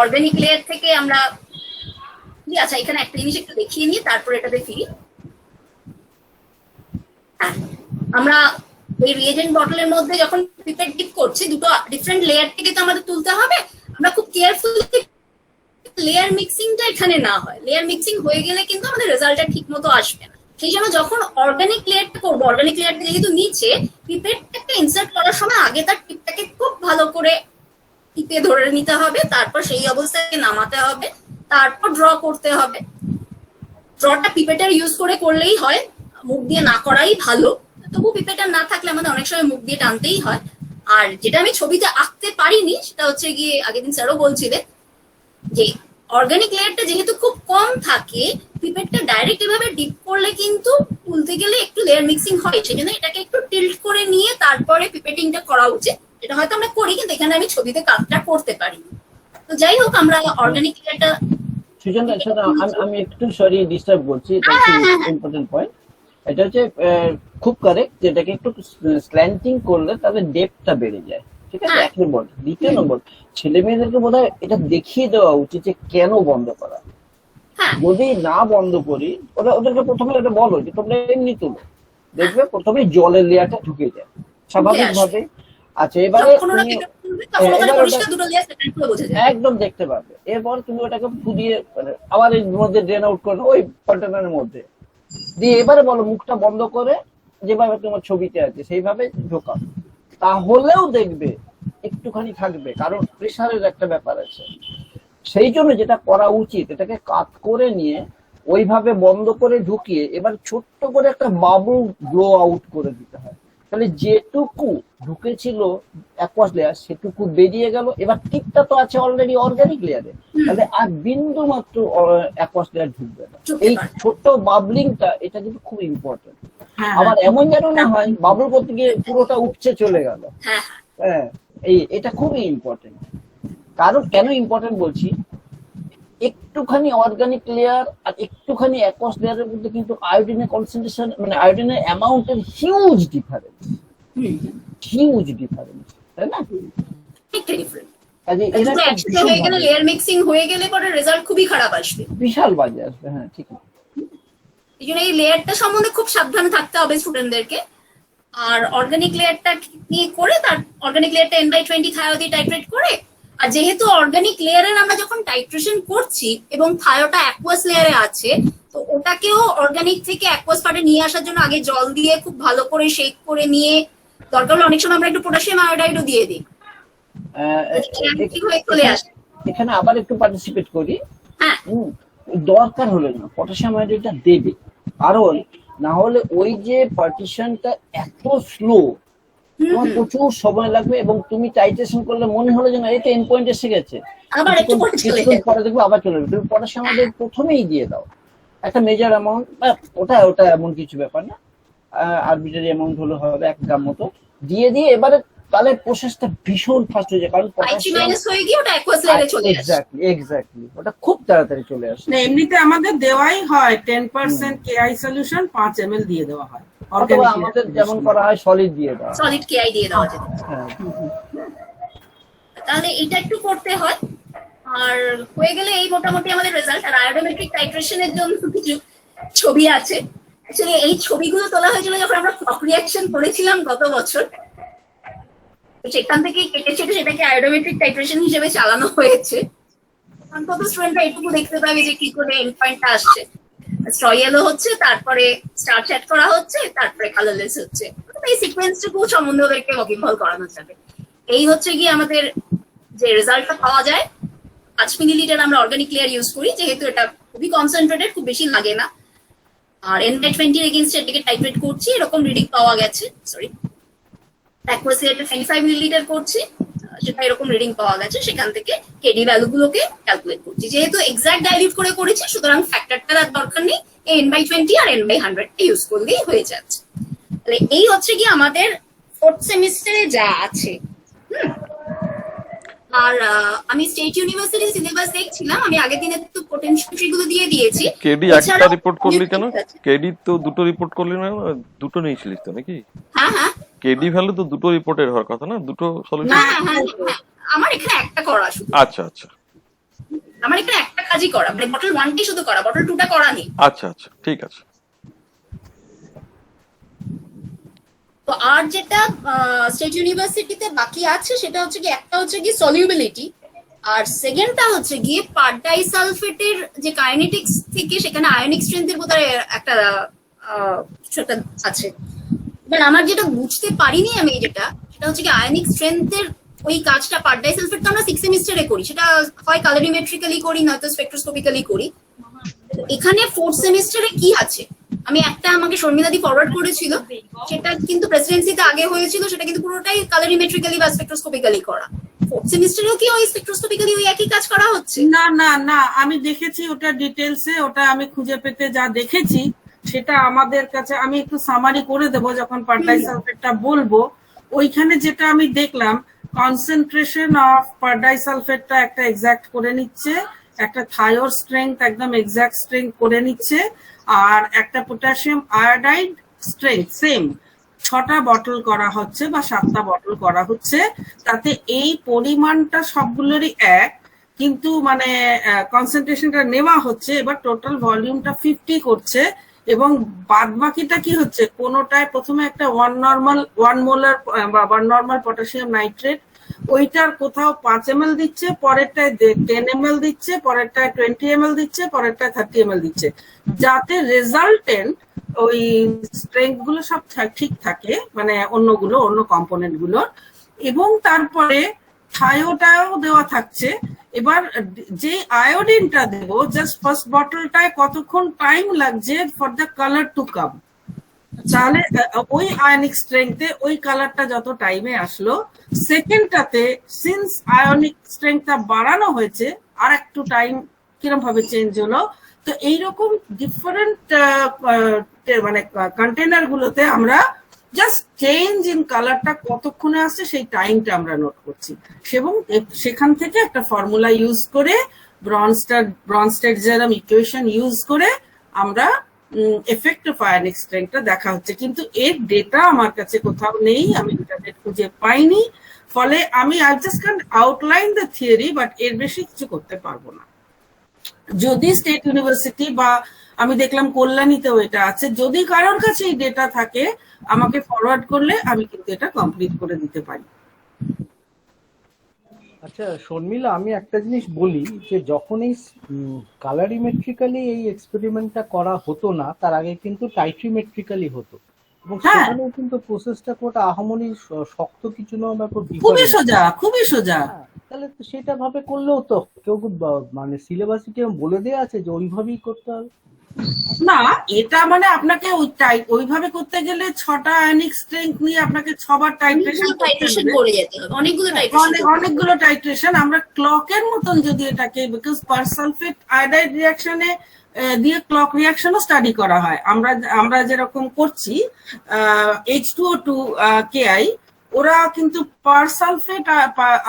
অর্গানিক লেয়ার থেকে আমরা, আচ্ছা এখানে একটা জিনিস একটু দেখিয়ে নিয়ে তারপর এটাতে ফিরি। আমরা এই রিয়েজেন্ট বটলের মধ্যে যখন পিপেট ডিপ করছি, দুটো ডিফারেন্ট লেয়ার থেকে তো আমাদের তুলতে হবে। আমরা খুব কেয়ারফুলি লেয়ার মিক্সিংটা এখানে না হয়, লেয়ার মিক্সিং হয়ে গেলে কিন্তু আমাদের রেজাল্টটা ঠিক মতো আসবে না। সেই জন্য যখন অর্গানিক লেয়ারটা করবো, অর্গানিক লেয়ারটা যেহেতু নিচে, পিপেটটাকে ইনসার্ট করার সময় আগে তার টিপটাকে খুব ভালো করে টিপে ধরে নিতে হবে, তারপর সেই অবস্থায় নামাতে হবে, তারপর ড্র করতে হবে। ড্রটা পিপেটার ইউজ করে করলেই হয়, মুখ দিয়ে না করাই ভালো। তবু পিপেটার না থাকলে আমাদের অনেক সময় মুখ দিয়ে টানতেই হয়। আর যেটা আমি ছবিতে আঁকতে পারিনি, সেটা হচ্ছে গিয়ে আগের দিন স্যারও বলছিলেন যে অর্গানিক লেয়ারটা যেহেতু খুব কম থাকে, পিপেটটা ডাইরেক্ট এভাবে ডিপ করলে কিন্তু তুলতে গেলে একটু লেয়ার মিক্সিং হয়। সেই জন্য এটাকে একটু টিল্ট করে নিয়ে তারপরে পিপেটিংটা করা উচিত। এটা হয়তো আমরা করি, কিন্তু এখানে আমি ছবিতে কাজটা করতে পারিনি। তো যাই হোক, আমরা অর্গানিক লেয়ারটা, সুচন্দা আমি একটু সরি ডিস্টার্ব করছি, এটা ইম্পর্টেন্ট পয়েন্ট। এটা হচ্ছে খুব কারেক্ট, যেটাকে একটু স্ল্যান্টিং করলে তাদের ডেপথটা বেড়ে যায়। ঠিক আছে, এক নম্বর। দ্বিতীয় নম্বর, ছেলে মেয়েদেরকে বোধহয় এটা দেখিয়ে দেওয়া উচিত যে কেন বন্ধ করা। যদি না বন্ধ করি, ওদেরকে প্রথমে এটা বলো যে তোমরা এমনি তুলো, দেখবে প্রথমে জলের লেয়ারটা ঢুকে যায় স্বাভাবিকভাবে। আচ্ছা, এবারে যখন ওরা pick up করবে, তখন ওখানে পরিষ্কার দুটো লেয়ার সেপারেট করে বোঝা যায়। একদম দেখতে পাবে। এরপর তুমি ওটাকে ফুদিয়ে মানে আবার এর মধ্যে ড্রেন আউট করো ওই কন্টেনারের মধ্যে দিয়ে, এবারে বলো মুখটা বন্ধ করে যেভাবে তোমার ছবিতে আছে সেইভাবে ঢোকাও, তাহলেও দেখবে একটুখানি থাকবে, কারণ প্রেসারের একটা ব্যাপার আছে। সেই জন্য যেটা করা উচিত, এটাকে কাট করে নিয়ে ওইভাবে বন্ধ করে ঢুকিয়ে এবার ছোট্ট করে একটা বাবল ব্লো আউট করে দিতে হয়। তাহলে যেটুকু ঢুকেছিল অ্যাকোয়াস লেয়ার সেটুকু বেরিয়ে গেল। এবার টিপটা তো আছে অলরেডি অর্গানিক লেয়ারে, তাহলে আর বিন্দু মাত্র অ্যাকোয়াস লেয়ার ঢুকবে না। এই ছোট্ট বাবলিংটা এটা কিন্তু খুব ইম্পর্টেন্ট। আবার এমন যেন না হয় বাবল করতে গিয়ে পুরোটা উপচে চলে গেল। হ্যাঁ, এটা খুবই ইম্পর্টেন্ট। কারণ কেন ইম্পর্টেন্ট বলছি, একটুখানি অর্গানিক লেয়ার আর একটুখানি অ্যাকোয়াস লেয়ারের মধ্যে কিন্তু আয়োডিনের কনসেন্ট্রেশন মানে আয়োডিনের অ্যামাউন্টের হিউজ ডিফারেন্স, তাই না? লেয়ার মিক্সিং হয়ে গেলে পরে রেজাল্ট খুবই খারাপ আসবে, বিশাল বাজে আসবে। হ্যাঁ, ঠিক আছে। এই জন্য এই লেয়ারটা সম্বন্ধে খুব সাবধানে থাকতে হবে স্টুডেন্টদেরকে। আর অর্গানিক লেয়ারটা নিয়ে করে তার অর্গানিক লেয়ারটা N/20 থায়ো দিয়ে টাইট্রেট করে, আর যেহেতু অর্গানিক লেয়ারের আমরা যখন টাইট্রেশন করছি এবং থায়োটা অ্যাকোয়াস লেয়ারে আছে, তো ওটাকেও অর্গানিক থেকে অ্যাকোয়াস পার্টে নিয়ে আসার জন্য আগে জল দিয়ে খুব ভালো করে শেক করে নিয়ে, দরকার হলে অনেক সময় আমরা একটু পটাশিয়াম আয়োডাইডও দিয়ে দিই, চলে আসে। এখানে আবার একটু পার্টিসিপেট করি। হ্যাঁ, দরকার হলে না পটাশিয়াম আয়োডাইডটা দেবে, কারণ না হলে ওই যে পার্টিশনটা এত স্লো, তোমার প্রচুর সময় লাগবে এবং তুমি টাইট্রেশন করলে মনে হলো যে না এটা এন্ড পয়েন্ট এসে গেছে, আবার একটু পরে দেখবো আবার চলে যাবে। তুমি পটাশিয়াম আয়োডাইড প্রথমেই দিয়ে দাও একটা মেজার অ্যামাউন্ট, ওটা এমন কিছু ব্যাপার না, আরবিটারি অ্যামাউন্ট হলে হবে 1 গ্রাম মতো দিয়ে এবারে, তাহলে প্রসেসটা ভীষণ ফাস্ট হয়ে যায়। কারণ এক্স্যাক্টলি ওটা খুব তাড়াতাড়ি চলে আসে। এমনিতে আমাদের দেওয়াই হয় 10% KI সলিউশন 5 ml দিয়ে দেওয়া হয়, অথবা আমাদের যেমন করা হয় সলিড দিয়ে দেওয়া, সলিড KI দিয়ে দেওয়া যায়। তাহলে এটা একটু করতে হয়। আর হয়ে গেলে এই মোটামুটি আমাদের রেজাল্ট। আর আয়োডোমেট্রিক টাইট্রেশনের জন্য কিছু ছবি আছে। অ্যাকচুয়ালি এই ছবিগুলো তোলা হয়েছিল যখন আমরা ক্লক রিঅ্যাকশন করেছিলাম গত বছর, সেখান থেকে কেটে ছেটে সেটাকে আয়োডোমেট্রিক টাইট্রেশন হিসেবে চালানো হয়েছে। অন্তত স্টুডেন্টরা এটুকু দেখতে পাবে যে কি করে এন্ড পয়েন্টটা আসছে। স্ট্র ইয়েলো হচ্ছে, তারপরে স্টার চ্যাট করা হচ্ছে, তারপরে কালারলেস হচ্ছে। এই সিকোয়েন্সটুকু সম্বন্ধে ওদেরকে ওয়াকিবহল করানো যাবে। এই হচ্ছে কি আমাদের যে রেজাল্টটা পাওয়া যায়। 5 মিলিলিটার আমরা অর্গানিক লেয়ার ইউজ করি, যেহেতু এটা খুবই কনসেন্ট্রেটেড, খুব বেশি লাগে না। আর N/20 এগেইনস্ট এটাকে টাইট্রেট করছি, এরকম রিডিং পাওয়া গেছে। সরি, অ্যাকোয়াস লেয়ারটা 25 মিলিলিটার করছি, সেটা এরকম রিডিং পাওয়া গেছে। সেখান থেকে কেডি ভ্যালুগুলোকে ক্যালকুলেট করছি। যেহেতু এক্সাক্ট ডাইলিউট করে করেছি, সুতরাং ফ্যাক্টরটার আর দরকার নেই, N/20 আর N/100 ইউজ করলেই হয়ে যাচ্ছে। তাহলে এই হচ্ছে কি আমাদের 4th সেমিস্টারে যা আছে। আর আমি স্টেট ইউনিভার্সিটি সিলেবাস দেখছিলাম, আমি আগের দিনে তো পোটেনশিয়াল গুলো দিয়ে দিয়েছি। কেডি একটা রিপোর্ট করলি কেন? কেডি তো দুটো রিপোর্ট করলি না? দুটো নিয়েছিলিস তো নাকি? হ্যাঁ হ্যাঁ, কেডি ভ্যালু তো দুটো রিপোর্টের হওয়ার কথা না, দুটো সলিউশন। হ্যাঁ, আমার এখানে একটা করা শুধু। আচ্ছা আচ্ছা, আমার এখানে একটা কাজই করা, মানে বটল 1টি শুধু করা, বটল 2টা করা নেই। আচ্ছা আচ্ছা, ঠিক আছে। তো আর যেটা স্টেট ইউনিভার্সিটিতে বাকি আছে সেটা হচ্ছে কি, একটা হচ্ছে কি সলিউবিলিটি, আর সেকেন্ডটা হচ্ছে গিয়ে পার ডাইসালফেটের যে কাইনেটিক্স থেকে সেখানে আয়নিক স্ট্রেংথের বোধহয় একটা কিছু একটা আছে। এবার আমার যেটা বুঝতে পারিনি আমি, যেটা সেটা হচ্ছে কি আয়নিক স্ট্রেংথের ওই কাজটা পার ডাইসালফেট তো আমরা 6 সেমিস্টারে করি, সেটা হয় কালারিমেট্রিক্যালি করি নয়তো স্পেকট্রোস্কোপিক্যালি করি। এখানে 4th সেমিস্টারে কি আছে, আমি একটা আমাকে শর্মিলাদি ফরওয়ার্ড করেছিল, সেটা কিন্তু প্রেসিডেন্সিতে আগে হয়েছিল, সেটা কিন্তু পুরোটাই কালারিমেট্রিক্যালি বা স্পেকট্রোস্কোপিক্যালি করা। 4th সেমিস্টারেও কি ওই স্পেকট্রোস্কোপিক্যালি ওই একই কাজ করা হচ্ছে? না না না, আমি দেখেছি ওটা ডিটেলসে, ওটা আমি খুঁজে পেতে যা দেখেছি সেটা আমাদের কাছে আমি একটু সামারি করে দেবো যখন পার ডাইসালফেটটা বলবো। ওইখানে যেটা আমি দেখলাম, কনসেন্ট্রেশন অফ পার ডাইসালফেটটা একটা এক্সাক্ট করে নিচ্ছে, একটা থায়োর স্ট্রেংথ একদম এক্সাক্ট স্ট্রেংথ করে নিচ্ছে, আর একটা পটাশিয়াম আয়োডাইড স্ট্রেংথ সেম 6টা বটল করা হচ্ছে বা 7টা বটল করা হচ্ছে। তাতে এই পরিমাণটা সবগুলোরই এক, কিন্তু মানে কনসেন্ট্রেশনটা নেওয়া হচ্ছে। এবার টোটাল ভলিউমটা 50 করছে এবং বাদ বাকিটা কি হচ্ছে, কোনোটায় প্রথমে একটা 1 মোলার বা 1 নর্মাল পটাশিয়াম নাইট্রেট, ওইটার কোথাও 5 ml দিচ্ছে, পরেরটায় 10 ml দিচ্ছে, পরেরটায় 20 ml দিচ্ছে, পরেরটায় 30 ml দিচ্ছে, যাতে রেজাল্টেন্ট ওই স্ট্রেংথ গুলো সব ঠিক থাকে, মানে অন্য কম্পোনেন্ট গুলো। এবং তারপরে থায়োটাও দেওয়া থাকছে। এবার যে আয়োডিনটা দেবো, জাস্ট ফার্স্ট বটলটায় কতক্ষণ টাইম লাগছে for the colour to come, তাহলে ওই আয়নিক স্ট্রেংথে ওই কালারটা যত টাইমে আসলো, সেকেন্ডটাতে সিন্স আয়নিক স্ট্রেংথটা বাড়ানো হয়েছে আর একটু টাইম কিরম ভাবে চেঞ্জ হলো। তো এইরকম ডিফারেন্ট মানে কন্টেনার গুলোতে আমরা জাস্ট চেঞ্জ ইন কালারটা কতক্ষণে আসছে সেই টাইমটা আমরা নোট করছি, এবং সেখান থেকে একটা ফর্মুলা ইউজ করে ব্রনস্টেড জেরাম ইকুয়েশন ইউজ করে আমরা এফেক্টিভ আয়নিক স্ট্রেংথটা দেখা হচ্ছে। কিন্তু এর ডেটা আমার কাছে কোথাও নেই, আমি ইন্টারনেট খুঁজে পাইনি, ফলে আমি I just can outline the theory, but এর বেশি কিছু করতে পারবো না। যদি স্টেট ইউনিভার্সিটি বা আমি দেখলাম কল্যাণীতেও এটা আছে, যদি কারোর কাছে এই ডেটা থাকে আমাকে ফরওয়ার্ড করলে আমি কিন্তু এটা কমপ্লিট করে দিতে পারি। আচ্ছা শর্মিলা, আমি একটা জিনিস বলি যে যখন এই কালারিমেট্রিক্যালি এই এক্সপেরিমেন্টটা করা হতো না, তার আগে কিন্তু টাইট্রিমেট্রিক্যালি হতো, এবং সেখানে কিন্তু প্রসেসটা কোটা আহামরি শক্ত কিছু না, ব্যাপার খুবই সোজা, খুবই সোজা। তাহলে তো সেটা ভাবে করলেও তো কেউ মানে সিলেবাসে বলে দেওয়া আছে যে ওইভাবেই করতে হবে না, এটা মানে আপনাকে ওইভাবে করতে গেলে 6টা আয়নিক স্ট্রেংথ নিয়ে আপনাকে 6বার টাইট্রেশন করে যেতে হবে, অনেকগুলো টাইট্রেশন। আমরা ক্লকের মতন যদি এটাকে, বিকজ পারসালফেট আয়োডাইড রিঅ্যাকশনে দিয়ে ক্লক রিঅ্যাকশনও স্টাডি করা হয়, আমরা যেরকম করছি H2O2 KI, ওরা কিন্তু পারসালফেট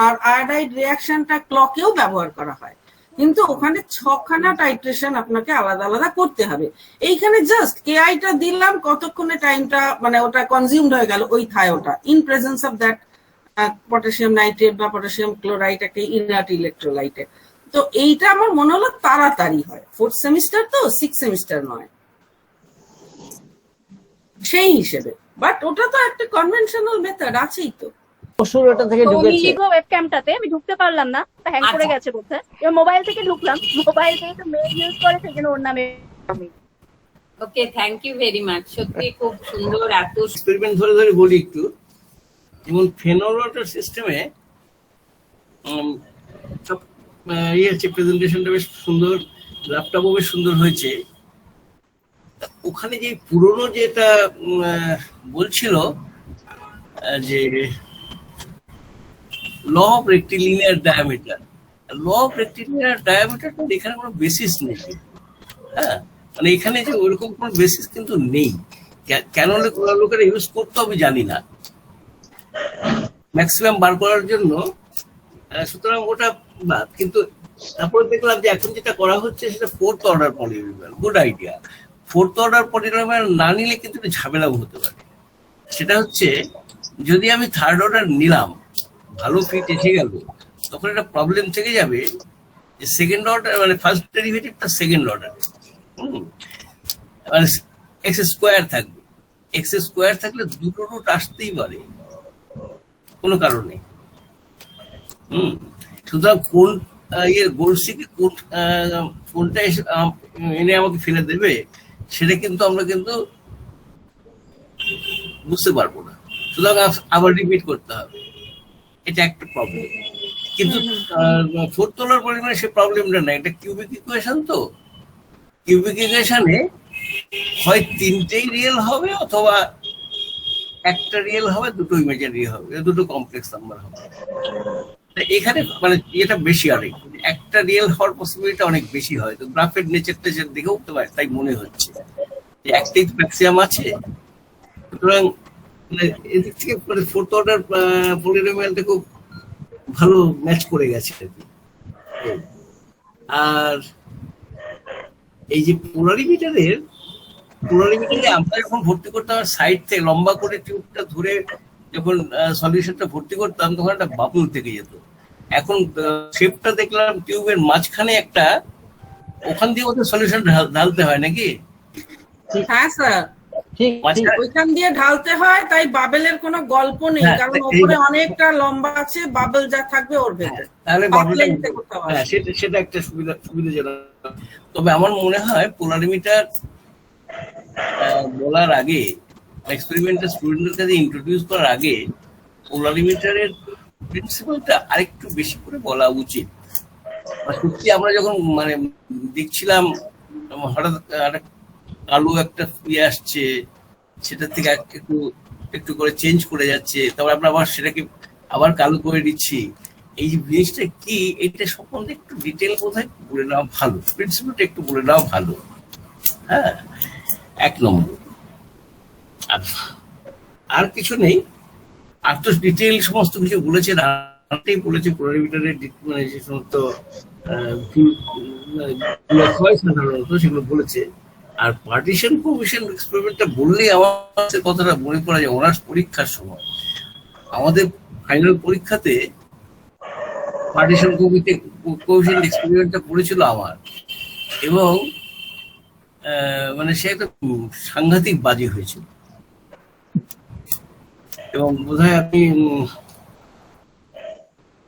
আর আয়োডাইড রিঅ্যাকশনটা ক্লকেও ব্যবহার করা হয়, কিন্তু ওখানে 6খানা টাইট্রেশন আপনাকে আলাদা আলাদা করতে হবে। এইখানে জাস্ট কেআইটা দিলাম, কতক্ষণে টাইমটা মানে ওটা কনজিউমড হয়ে গেল ওই থায়োটা in presence of that potassium nitrate বা পটাশিয়াম ক্লোরাইড, একটা ইনার্ট ইলেকট্রোলাইটে। তো এইটা আমার মনে হলো তাড়াতাড়ি হয়, 4th সেমিস্টার তো, 6th সেমিস্টার নয় সেই হিসেবে, বাট ওটা তো একটা কনভেনশনাল মেথড আছেই তো। ওটা থেকে ঢুকেছে ওয়েবক্যামটাতে আমি ঢুকতে পারলাম না, হ্যাং করে গেছে বলতে, এবার মোবাইল থেকে ঢুকলাম, মোবাইল থেকে তো মেল ইউজ করে, সেজন্য ওর নামে। ওকে, থ্যাংক ইউ ভেরি মাচ, সত্যি খুব সুন্দর। এত এক্সপেরিমেন্ট ধরে বলি একটু, যেমন ফেনল ওয়াটার সিস্টেমে সব আছে, প্রেজেন্টেশনটা বেশ সুন্দর, ল্যাপটপও বেশ সুন্দর হয়েছে। ওখানে যে পুরনো যেটা বলছিল যে law of rectilinear diameter, law of rectilinear ডায়ামিটারটা এখানে কোনো বেসিস নেই। হ্যাঁ, মানে এখানে যে ওইরকম কোনো বেসিস কিন্তু নেই। কেন লোকেরা ইউজ করতো আমি জানি না, ম্যাক্সিমাম বার করার জন্য। সুতরাং ওটা বাদ। কিন্তু তারপরে দেখলাম যে এখন যেটা করা হচ্ছে সেটা 4th order polynomial, good idea. 4th order polynomial না নিলে কিন্তু একটু ঝামেলাও হতে পারে। সেটা হচ্ছে যদি আমি 3rd অর্ডার নিলাম, ভালো ফিট এসে গেল, তখন একটা প্রবলেম থেকে যাবে যে 2nd অর্ডার মানে ফার্স্ট ডেরিভেটিভটা 2nd অর্ডার, মানে এক্স স্কোয়ার থাকবে। এক্স স্কোয়ার থাকলে দুটো রুট আসতেই পারে কোনো কারণে। সুতরাং কোন গোলসিকে কোনটা এনে আমাকে ফেলে দেবে সেটা কিন্তু আমরা কিন্তু বুঝতে পারবো না, সুতরাং আবার রিপিট করতে হবে, এটা একটা প্রবলেম। কিন্তু 4th অর্ডার পরিমাণে সে প্রবলেমটা নাই, এটা কিউবিক ইকুয়েশন। তো কিউবিক ইকুয়েশনে হয় 3টেই রিয়েল হবে অথবা একটা রিয়েল হবে, দুটো ইমেজিনারি হবে, দুটো কমপ্লেক্স নাম্বার হবে। এখানে মানে এটা বেশি, অনেক একটা রিয়েল হওয়ার পসিবিলিটি অনেক বেশি হয়। তো গ্রাফের নেচার টেচার দেখে উঠতে পারে, তাই মনে হচ্ছে যে একটাই তো ম্যাক্সিমাম আছে। সুতরাং এদিক থেকে 4th অর্ডার পলিনোমিয়ালটা খুব ভালো ম্যাচ করে গেছে। আর এই যে পোলারিমিটারে আমরা যখন ভর্তি করতাম সাইড থেকে লম্বা করে টিউবটা ধরে যখন সলিউশনটা ভর্তি করতাম, তখন একটা বাবুল থেকে যেত। এখন শেপটা দেখলাম টিউবের মাঝখানে একটা, ওখান দিয়ে ওদের সলিউশন ঢালতে হয় নাকি? হ্যাঁ স্যার, ঠিক ঠিক ওইখান দিয়ে ঢালতে হয়, তাই বাবেলের কোনো গল্প নেই, হ্যাঁ, কারণ এই- ওপরে অনেকটা লম্বা আছে, বাবেল যা থাকবে ওর ভেতরে। তাহলে বাবলের দিকে কোথাও হ্যাঁ, আসে। সেটা একটা সুবিধাজনক। তবে আমার মনে হয় পোলারিমিটার বলার আগে, এক্সপেরিমেন্টাল স্টুডেন্টের কাছে ইন্ট্রোডিউস করার আগে পোলারিমিটারের প্রিন্সিপালটা আরেকটু বেশি করে বলা উচিত। সত্যি আমরা যখন মানে দেখছিলাম হঠাৎ একটা কালো একটা ইয়ে আসছে, সেটা থেকে একটু একটু করে চেঞ্জ করে যাচ্ছে, তারপর আমরা আবার সেটাকে আবার কালো করে দিচ্ছি, এই যে জিনিসটা কি, এটা সম্বন্ধে একটু ডিটেল বোধহয় বলে নেওয়া ভালো, প্রিন্সিপালটা একটু বলে নেওয়া ভালো। হ্যাঁ, 1 নম্বর। আর কিছু নেই, আর তো ডিটেল সমস্ত কিছু বলেছেন, আরটাই বলেছে পোলারিমিটারের মানে যে সমস্ত হয় সাধারণত সেগুলো বলেছে। আর পার্টিশন কোএফিশিয়েন্ট এক্সপেরিমেন্টটা বললেই আমার কথাটা মনে করা যায় অনার্স পরীক্ষার সময় আমাদের ফাইনাল পরীক্ষাতে পার্টিশন কোএফিশিয়েন্ট এক্সপেরিমেন্টটা পড়েছিল আমার, এবং মানে সে একটা সাংঘাতিক বাজে হয়েছিল, এবং বোধহয় আমি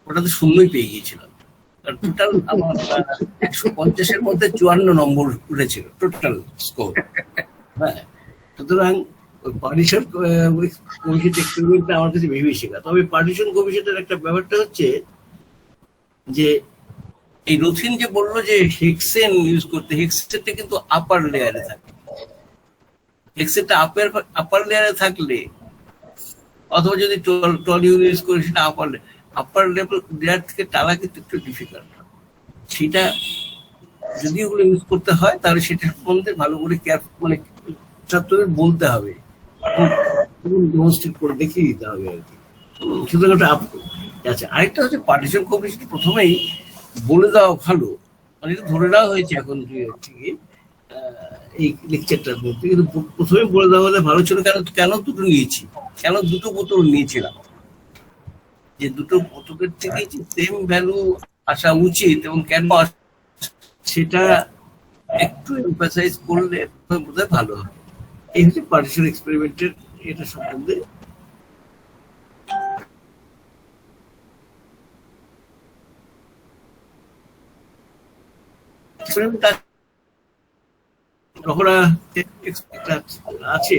ওটাতে শূন্যই পেয়ে গিয়েছিলাম। টোটাল আমার 150-এর মধ্যে 54 নম্বর উঠেছিল টোটাল স্কোর। হ্যাঁ, সুতরাং পার্টিশন কোএফিশিয়েন্ট এক্সপেরিমেন্টটা আমার কাছে ভেবে শেখা। তবে পার্টিশন কোএফিশিয়েন্টের একটা ব্যাপারটা হচ্ছে যে এই রথিন যে বললো যে হেক্সেন ইউজ করতে, হেক্সেনটা কিন্তু আপার লেয়ারে থাকে, হেক্সেনটা আপার লেয়ারে থাকলে, অথবা যদি টলিউম ইউজ করে সেটা আপার লেয়ার থেকে টালা কিন্তু একটু ডিফিকাল্ট। সেটা যদি ওগুলো ইউজ করতে হয় তাহলে সেটা সম্বন্ধে ভালো করে মানে ছাত্রদের বলতে হবে, ডেমনস্ট্রেট করে দেখিয়ে দিতে হবে আর কি। সুতরাং ওটা আচ্ছা, আরেকটা হচ্ছে পার্টিশন কোএফিশিয়েন্ট প্রথমেই বলে দেওয়া ভালো, মানে এটা ধরে নেওয়া হয়েছে এখন এই লেকচারটার মধ্যে, কিন্তু প্রথমে বলে দেওয়া হলে ভালো ছিল। কেন দুটো নিয়েছি, কেন দুটো বোতল নিয়েছিলাম, যে দুটো বোতলের থেকে যে সেম ভ্যালু আসা উচিত এবং কেন সেটা একটু এমফাসাইজ করলে বোধহয় ভালো হবে। এই হচ্ছে পার্টিশন এক্সপেরিমেন্টের এটা সম্বন্ধে। আছে